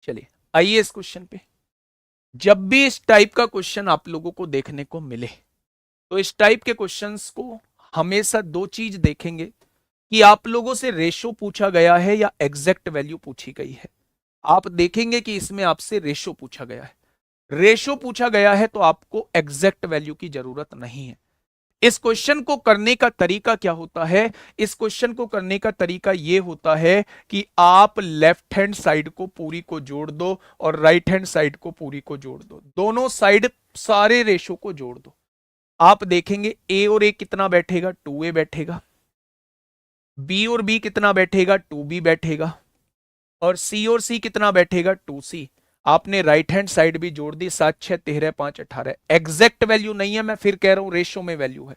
A: चलिए आइए इस क्वेश्चन पे। जब भी इस टाइप का क्वेश्चन आप लोगों को देखने को मिले तो इस टाइप के क्वेश्चंस को हमेशा दो चीज देखेंगे, कि आप लोगों से रेशो पूछा गया है या एग्जैक्ट वैल्यू पूछी गई है। आप देखेंगे कि इसमें आपसे रेशो पूछा गया है। रेशो पूछा गया है तो आपको एग्जैक्ट वैल्यू की जरूरत नहीं है। इस क्वेश्चन को करने का तरीका क्या होता है? इस क्वेश्चन को करने का तरीका यह होता है कि आप लेफ्ट हैंड साइड को पूरी को जोड़ दो और राइट हैंड साइड को पूरी को जोड़ दो, दोनों साइड सारे रेशो को जोड़ दो। आप देखेंगे ए और ए कितना बैठेगा? 2a बैठेगा। बी और बी कितना बैठेगा? 2b बैठेगा। और सी और सी कितना बैठेगा? 2c। आपने राइट हैंड साइड भी जोड़ दी, 7 6 13 5 18। एग्जैक्ट वैल्यू नहीं है, मैं फिर कह रहा हूं रेशो में वैल्यू है।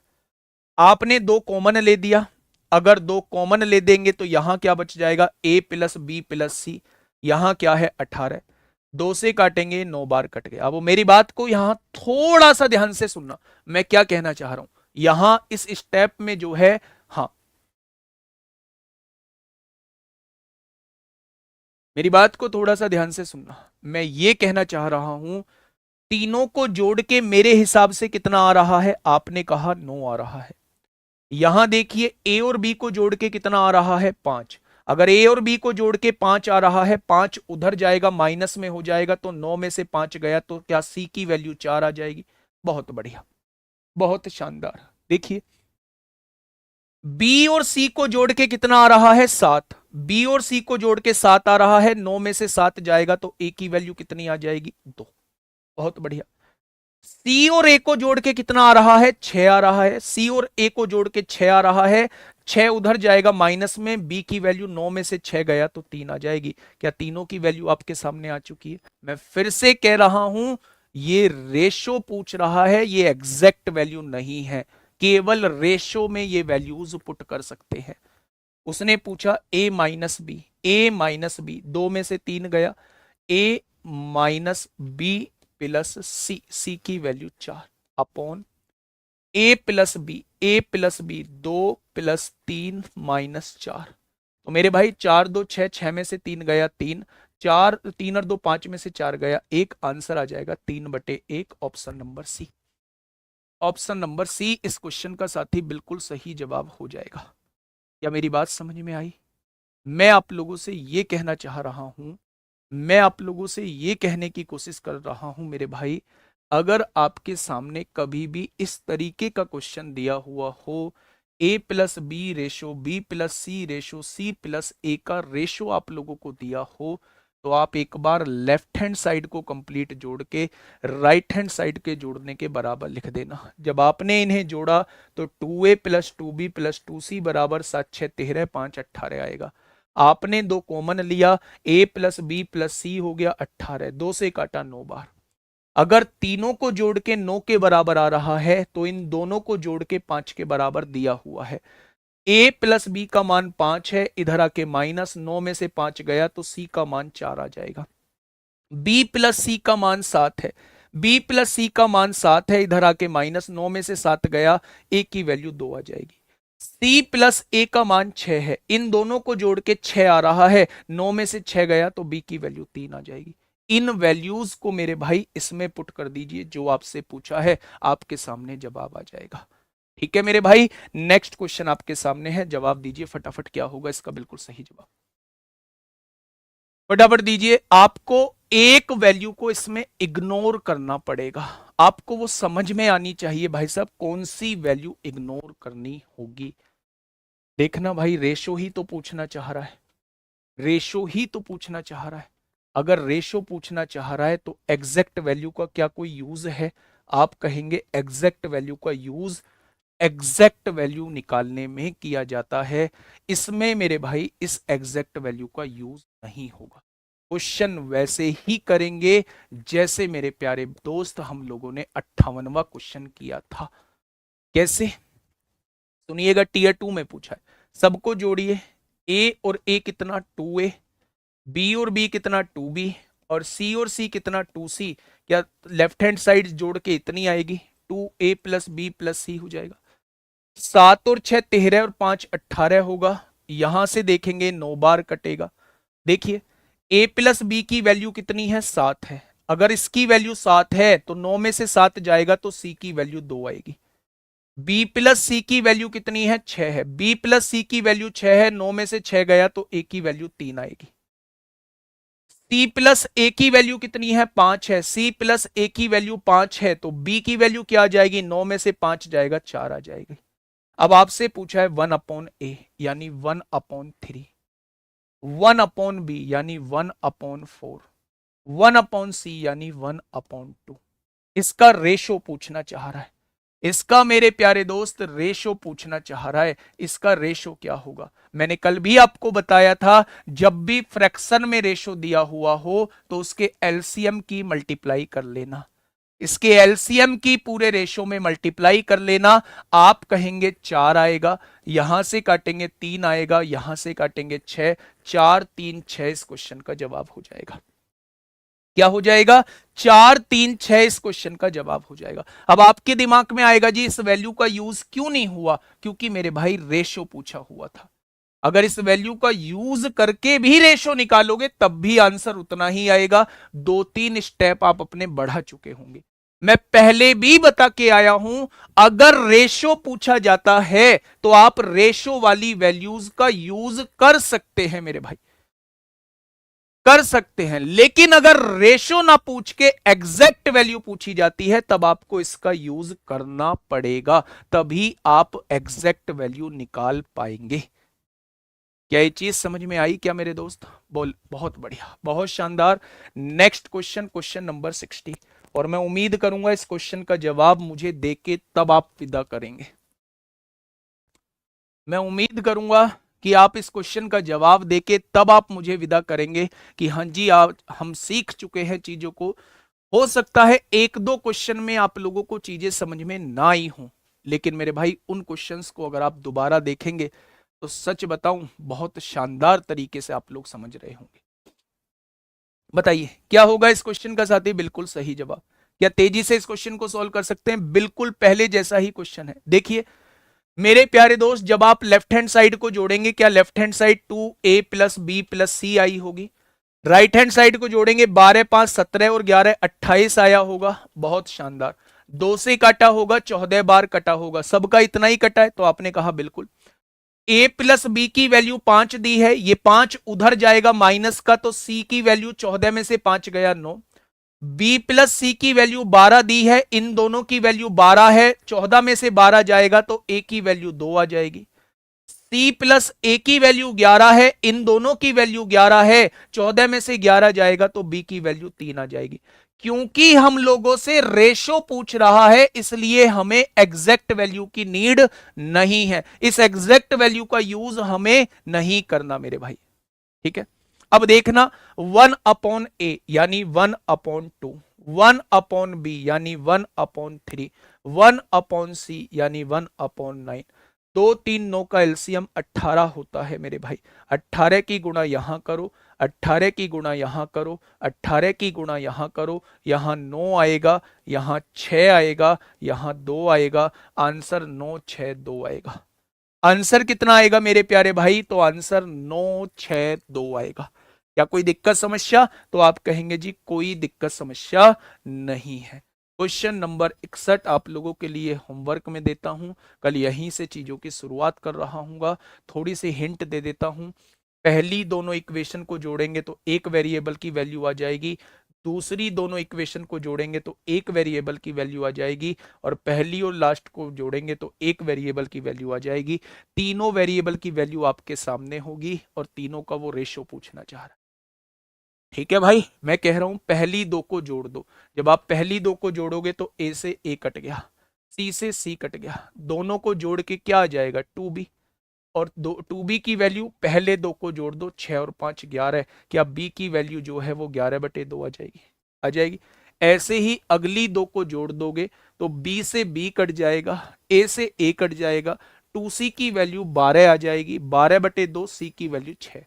A: आपने दो कॉमन ले दिया, अगर दो कॉमन ले देंगे तो यहां क्या बच जाएगा? a प्लस बी प्लस सी। यहां क्या है? 18। दो से काटेंगे 9 बार कट गया। अब मेरी बात को यहां थोड़ा सा ध्यान से सुनना, मैं क्या कहना चाह रहा हूं यहां इस स्टेप में जो है। हाँ, मेरी बात को थोड़ा सा ध्यान से सुनना, मैं ये कहना चाह रहा हूं तीनों को जोड़ के मेरे हिसाब से कितना आ रहा है? आपने कहा 9 आ रहा है। यहां देखिए ए और बी को जोड़ के कितना आ रहा है? 5। अगर ए और बी को जोड़ के 5 आ रहा है, 5 उधर जाएगा माइनस में हो जाएगा, तो 9 में से 5 गया तो क्या सी की वैल्यू 4 आ जाएगी? बहुत बढ़िया, बहुत शानदार। देखिए बी और सी को जोड़ के कितना आ रहा है? 7। बी और सी को जोड़ के 7 आ रहा है, 9 में से 7 जाएगा तो ए की वैल्यू कितनी आ जाएगी? 2। बहुत बढ़िया। सी और ए को जोड़ के कितना आ रहा है? 6 आ रहा है। सी और ए को जोड़ के 6 आ रहा है, 6 उधर जाएगा माइनस में, बी की वैल्यू 9 में से 6 गया तो 3 आ जाएगी। क्या तीनों की वैल्यू आपके सामने आ चुकी है? मैं फिर से कह रहा हूं ये रेशो पूछ रहा है, ये एग्जैक्ट वैल्यू नहीं है। केवल रेशो में ये वैल्यूज पुट कर सकते हैं। उसने पूछा a minus B, A minus B, 2 में से 3 गया, a minus B plus C, C की value 4 upon A plus B 2 + 3 - 4। तो मेरे भाई 4 2 6, 6 में से 3 गया 3, 4 3 और 2 5 में से 4 गया 1, आंसर आ जाएगा 3/1, option number C. Option number C इस क्वेश्चन का साथी बिल्कुल सही जवाब हो जाएगा। क्या मेरी बात समझ में आई? मैं आप लोगों से ये कहना चाह रहा हूं, मैं आप लोगों से ये कहने की कोशिश कर रहा हूं मेरे भाई, अगर आपके सामने कभी भी इस तरीके का क्वेश्चन दिया हुआ हो, A+B ratio B+C ratio C+A का रेशो आप लोगों को दिया हो, तो आप एक बार लेफ्ट हैंड साइड को कंप्लीट जोड़ के राइट हैंड साइड के जोड़ने के बराबर लिख देना। जब आपने इन्हें जोड़ा तो 2A+2B+2C बराबर 7 6 13 5 18 आएगा। आपने दो कॉमन लिया, A+B+C हो गया 18, 2 से काटा 9 बार। अगर तीनों को जोड़ के 9 के बराबर आ रहा है तो इन दोनों को जोड़ के 5 के बराबर दिया हुआ है। A+B का मान 5 है, इधर आके -9 में से 5 गया तो C का मान 4 आ जाएगा। B+C का मान 7 है, B+C का मान 7 है, इधर आके -9 में से 7 गया, A की वैल्यू 2 आ जाएगी। C+A का मान 6 है, इन दोनों को जोड़ के 6 आ रहा है, 9 में से 6 गया तो B की वैल्यू 3 आ जाएगी। इन वैल्यूज को मेरे भाई इसमें पुट कर दीजिए, जो आपसे पूछा है आपके सामने जवाब आ जाएगा। ठीक है मेरे भाई, नेक्स्ट क्वेश्चन आपके सामने है, जवाब दीजिए फटाफट, क्या होगा इसका बिल्कुल सही जवाब, फटाफट दीजिए। आपको एक वैल्यू को इसमें इग्नोर करना पड़ेगा, आपको वो समझ में आनी चाहिए भाई साहब, कौन सी वैल्यू इग्नोर करनी होगी। देखना भाई, रेशो ही तो पूछना चाह रहा है, रेशो ही तो पूछना चाह रहा है। अगर रेशो पूछना चाह रहा है तो एग्जैक्ट वैल्यू का क्या कोई यूज है? आप कहेंगे एग्जैक्ट वैल्यू का यूज एग्जैक्ट वैल्यू निकालने में किया जाता है, इसमें मेरे भाई इस एग्जैक्ट वैल्यू का यूज नहीं होगा। क्वेश्चन वैसे ही करेंगे जैसे मेरे प्यारे दोस्त हम लोगों ने 58वां क्वेश्चन किया था। कैसे? सुनिएगा, टीयर 2 में पूछा है, सबको जोड़िए, ए और ए कितना 2A, बी और बी कितना 2B, और सी और सी कितना 2C। क्या लेफ्ट हैंड साइड जोड़ के इतनी आएगी, 2A+B+C हो जाएगा। 7 और 6 13 और 5 18 होगा, यहां से देखेंगे 9 बार कटेगा। देखिए A+B की वैल्यू कितनी है, 7 है, अगर इसकी वैल्यू 7 है तो 9 में से 7 जाएगा तो C की वैल्यू 2 आएगी। B+C की वैल्यू कितनी है, 6 है, B+C की वैल्यू 6 है, 9 में से 6 गया तो A की वैल्यू 3 आएगी। C+A की वैल्यू कितनी है, 5 है, C+A की वैल्यू 5 है तो B की वैल्यू क्या आ जाएगी, 9 में से 5 जाएगा 4 आ जाएगी। अब आपसे पूछा है 1/A यानी 1/3, 1/B यानी 1/4, 1/C यानी 1/2। इसका रेशो पूछना चाह रहा है, इसका मेरे प्यारे दोस्त रेशो पूछना चाह रहा है। इसका रेशो क्या होगा? मैंने कल भी आपको बताया था, जब भी फ्रैक्शन में रेशो दिया हुआ हो तो उसके एलसीएम की मल्टीप्लाई कर लेना, इसके एलसीएम की पूरे रेशो में मल्टीप्लाई कर लेना। आप कहेंगे 4 आएगा, यहां से काटेंगे 3 आएगा, यहां से काटेंगे 6, 4 3 6 इस क्वेश्चन का जवाब हो जाएगा। क्या हो जाएगा? 4 3 6 इस क्वेश्चन का जवाब हो जाएगा। अब आपके दिमाग में आएगा जी इस वैल्यू का यूज क्यों नहीं हुआ? क्योंकि मेरे भाई रेशो पूछा हुआ था। अगर इस वैल्यू का यूज करके भी रेशो निकालोगे तब भी आंसर उतना ही आएगा, 2 3 स्टेप आप अपने बढ़ा चुके होंगे। मैं पहले भी बता के आया हूं, अगर रेशो पूछा जाता है तो आप रेशो वाली वैल्यूज का यूज कर सकते हैं मेरे भाई, कर सकते हैं, लेकिन अगर रेशो ना पूछ के एग्जैक्ट वैल्यू पूछी जाती है तब आपको इसका यूज करना पड़ेगा, तभी आप एग्जैक्ट वैल्यू निकाल पाएंगे। क्या ये चीज समझ में आई क्या मेरे दोस्त? बोल, बहुत बढ़िया, बहुत शानदार। नेक्स्ट क्वेश्चन, क्वेश्चन नंबर 60, और मैं उम्मीद करूंगा इस क्वेश्चन का जवाब मुझे देके तब आप विदा करेंगे। मैं उम्मीद करूंगा कि आप इस क्वेश्चन का जवाब देके तब आप मुझे विदा करेंगे कि हाँ जी आप हम सीख चुके हैं चीजों को। हो सकता है एक दो क्वेश्चन में आप लोगों को चीजें समझ में ना आई हो, लेकिन मेरे भाई उन क्वेश्चंस को अगर आप दोबारा देखेंगे तो सच बताऊं बहुत शानदार तरीके से आप लोग समझ रहे होंगे। बताइए क्या होगा इस क्वेश्चन का साथी बिल्कुल सही जवाब? क्या तेजी से इस क्वेश्चन को सॉल्व कर सकते हैं? बिल्कुल पहले जैसा ही क्वेश्चन है। देखिए मेरे प्यारे दोस्त, जब आप लेफ्ट हैंड साइड को जोड़ेंगे, क्या left hand side 2a plus B plus C आई होगी? राइट हैंड साइड को जोड़ेंगे, 12 5 17 और 11 28 आया होगा। बहुत शानदार। 2 से काटा होगा, 14 बार कटा होगा। सबका इतना ही कटा है, तो आपने कहा बिल्कुल। a प्लस बी की वैल्यू 5 दी है, ये 5 उधर जाएगा माइनस का, तो c की वैल्यू 14 में से 5 गया 9। b प्लस सी की वैल्यू 12 दी है, इन दोनों की वैल्यू 12 है, 14 में से 12 जाएगा तो a की वैल्यू 2 आ जाएगी। c प्लस ए की वैल्यू 11 है, इन दोनों की वैल्यू 11 है, 14 में से 11 जाएगा तो b की वैल्यू 3 आ जाएगी। क्योंकि हम लोगों से रेशो पूछ रहा है, इसलिए हमें एग्जैक्ट वैल्यू की नीड नहीं है। इस एग्जैक्ट वैल्यू का यूज हमें नहीं करना मेरे भाई, ठीक है। अब देखना, 1/a यानी 1/2, 1/b यानी 1/3, 1/c यानी 1/9। 2 3 9 का एलसीएम 18 होता है मेरे भाई। 18 की गुणा यहां करो, 18 की गुणा यहां करो, 18 की गुणा यहां करो, यहां 9 आएगा, यहां 6 आएगा, यहां 2 आएगा। आंसर 9 6 2 आएगा। आंसर कितना आएगा मेरे प्यारे भाई? तो आंसर 9 6 2 आएगा। क्या कोई दिक्कत समस्या? तो आप कहेंगे जी कोई दिक्कत समस्या नहीं है। क्वेश्चन नंबर 61 आप लोगों के लिए होमवर्क में देता हूं। कल यहीं से चीजों की शुरुआत कर रहा हूँ। थोड़ी सी हिंट दे देता हूं। पहली दोनों इक्वेशन को जोड़ेंगे तो एक वेरिएबल की वैल्यू आ जाएगी, दूसरी दोनों इक्वेशन को जोड़ेंगे तो एक वेरिएबल की वैल्यू आ जाएगी, और पहली और लास्ट को जोड़ेंगे तो एक वेरिएबल की वैल्यू आ जाएगी। तीनों वेरिएबल की वैल्यू आपके सामने होगी और तीनों का वो रेशो पूछना चाह रहा है। ठीक है भाई, मैं कह रहा हूं पहली दो को जोड़ दो। जब आप पहली दो को जोड़ोगे तो ए से ए कट गया, सी से सी कट गया, दोनों को जोड़ के क्या आ जाएगा? 2b। और दो 2b की वैल्यू पहले दो को जोड़ दो, 6 और 5 11। क्या b की वैल्यू जो है वो 11/2 आ जाएगी? आ जाएगी। ऐसे ही अगली दो को जोड़ दोगे तो b से b कट जाएगा, a से a कट जाएगा, 2c की वैल्यू 12 आ जाएगी, 12/2, c की वैल्यू 6।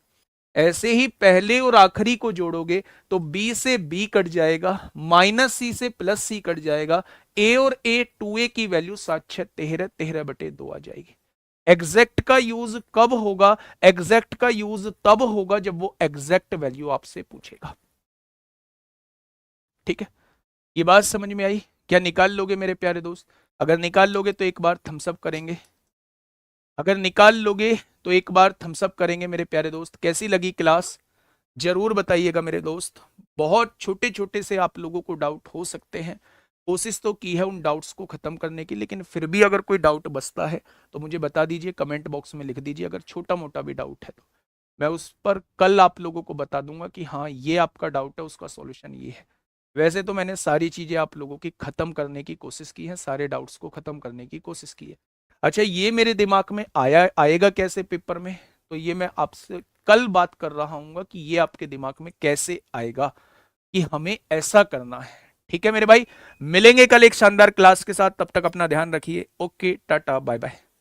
A: ऐसे ही पहले और आखिरी को जोड़ोगे तो b से b कट जाएगा, माइनस सी से प्लस सी कट जाएगा, a और a 2a की वैल्यू 7 6 13, 13/2 आ जाएगी। एग्जैक्ट का यूज कब होगा? एग्जैक्ट का यूज तब होगा जब वो एग्जैक्ट वैल्यू आपसे पूछेगा। ठीक है, ये बात समझ में आई? क्या निकाल लोगे मेरे प्यारे दोस्त? अगर निकाल लोगे तो एक बार थम्स अप करेंगे। अगर निकाल लोगे तो एक बार थम्स अप करेंगे मेरे प्यारे दोस्त। कैसी लगी क्लास जरूर बताइएगा मेरे दोस्त। बहुत छोटे छोटे से आप लोगों को डाउट हो सकते हैं, कोशिश तो की है उन डाउट्स को खत्म करने की, लेकिन फिर भी अगर कोई डाउट बचता है तो मुझे बता दीजिए, कमेंट बॉक्स में लिख दीजिए। अगर छोटा मोटा भी डाउट है तो मैं उस पर कल आप लोगों को बता दूंगा कि हाँ ये आपका डाउट है, उसका सॉल्यूशन ये है। वैसे तो मैंने सारी चीजें आप लोगों की खत्म करने की कोशिश की है, सारे डाउट्स को खत्म करने की कोशिश की है। अच्छा, ये मेरे दिमाग में आएगा कैसे पेपर में, तो ये मैं आपसे कल बात कर रहा हूँ कि ये आपके दिमाग में कैसे आएगा कि हमें ऐसा करना है। ठीक है मेरे भाई, मिलेंगे कल एक शानदार क्लास के साथ। तब तक अपना ध्यान रखिए। Okay, tata, bye bye.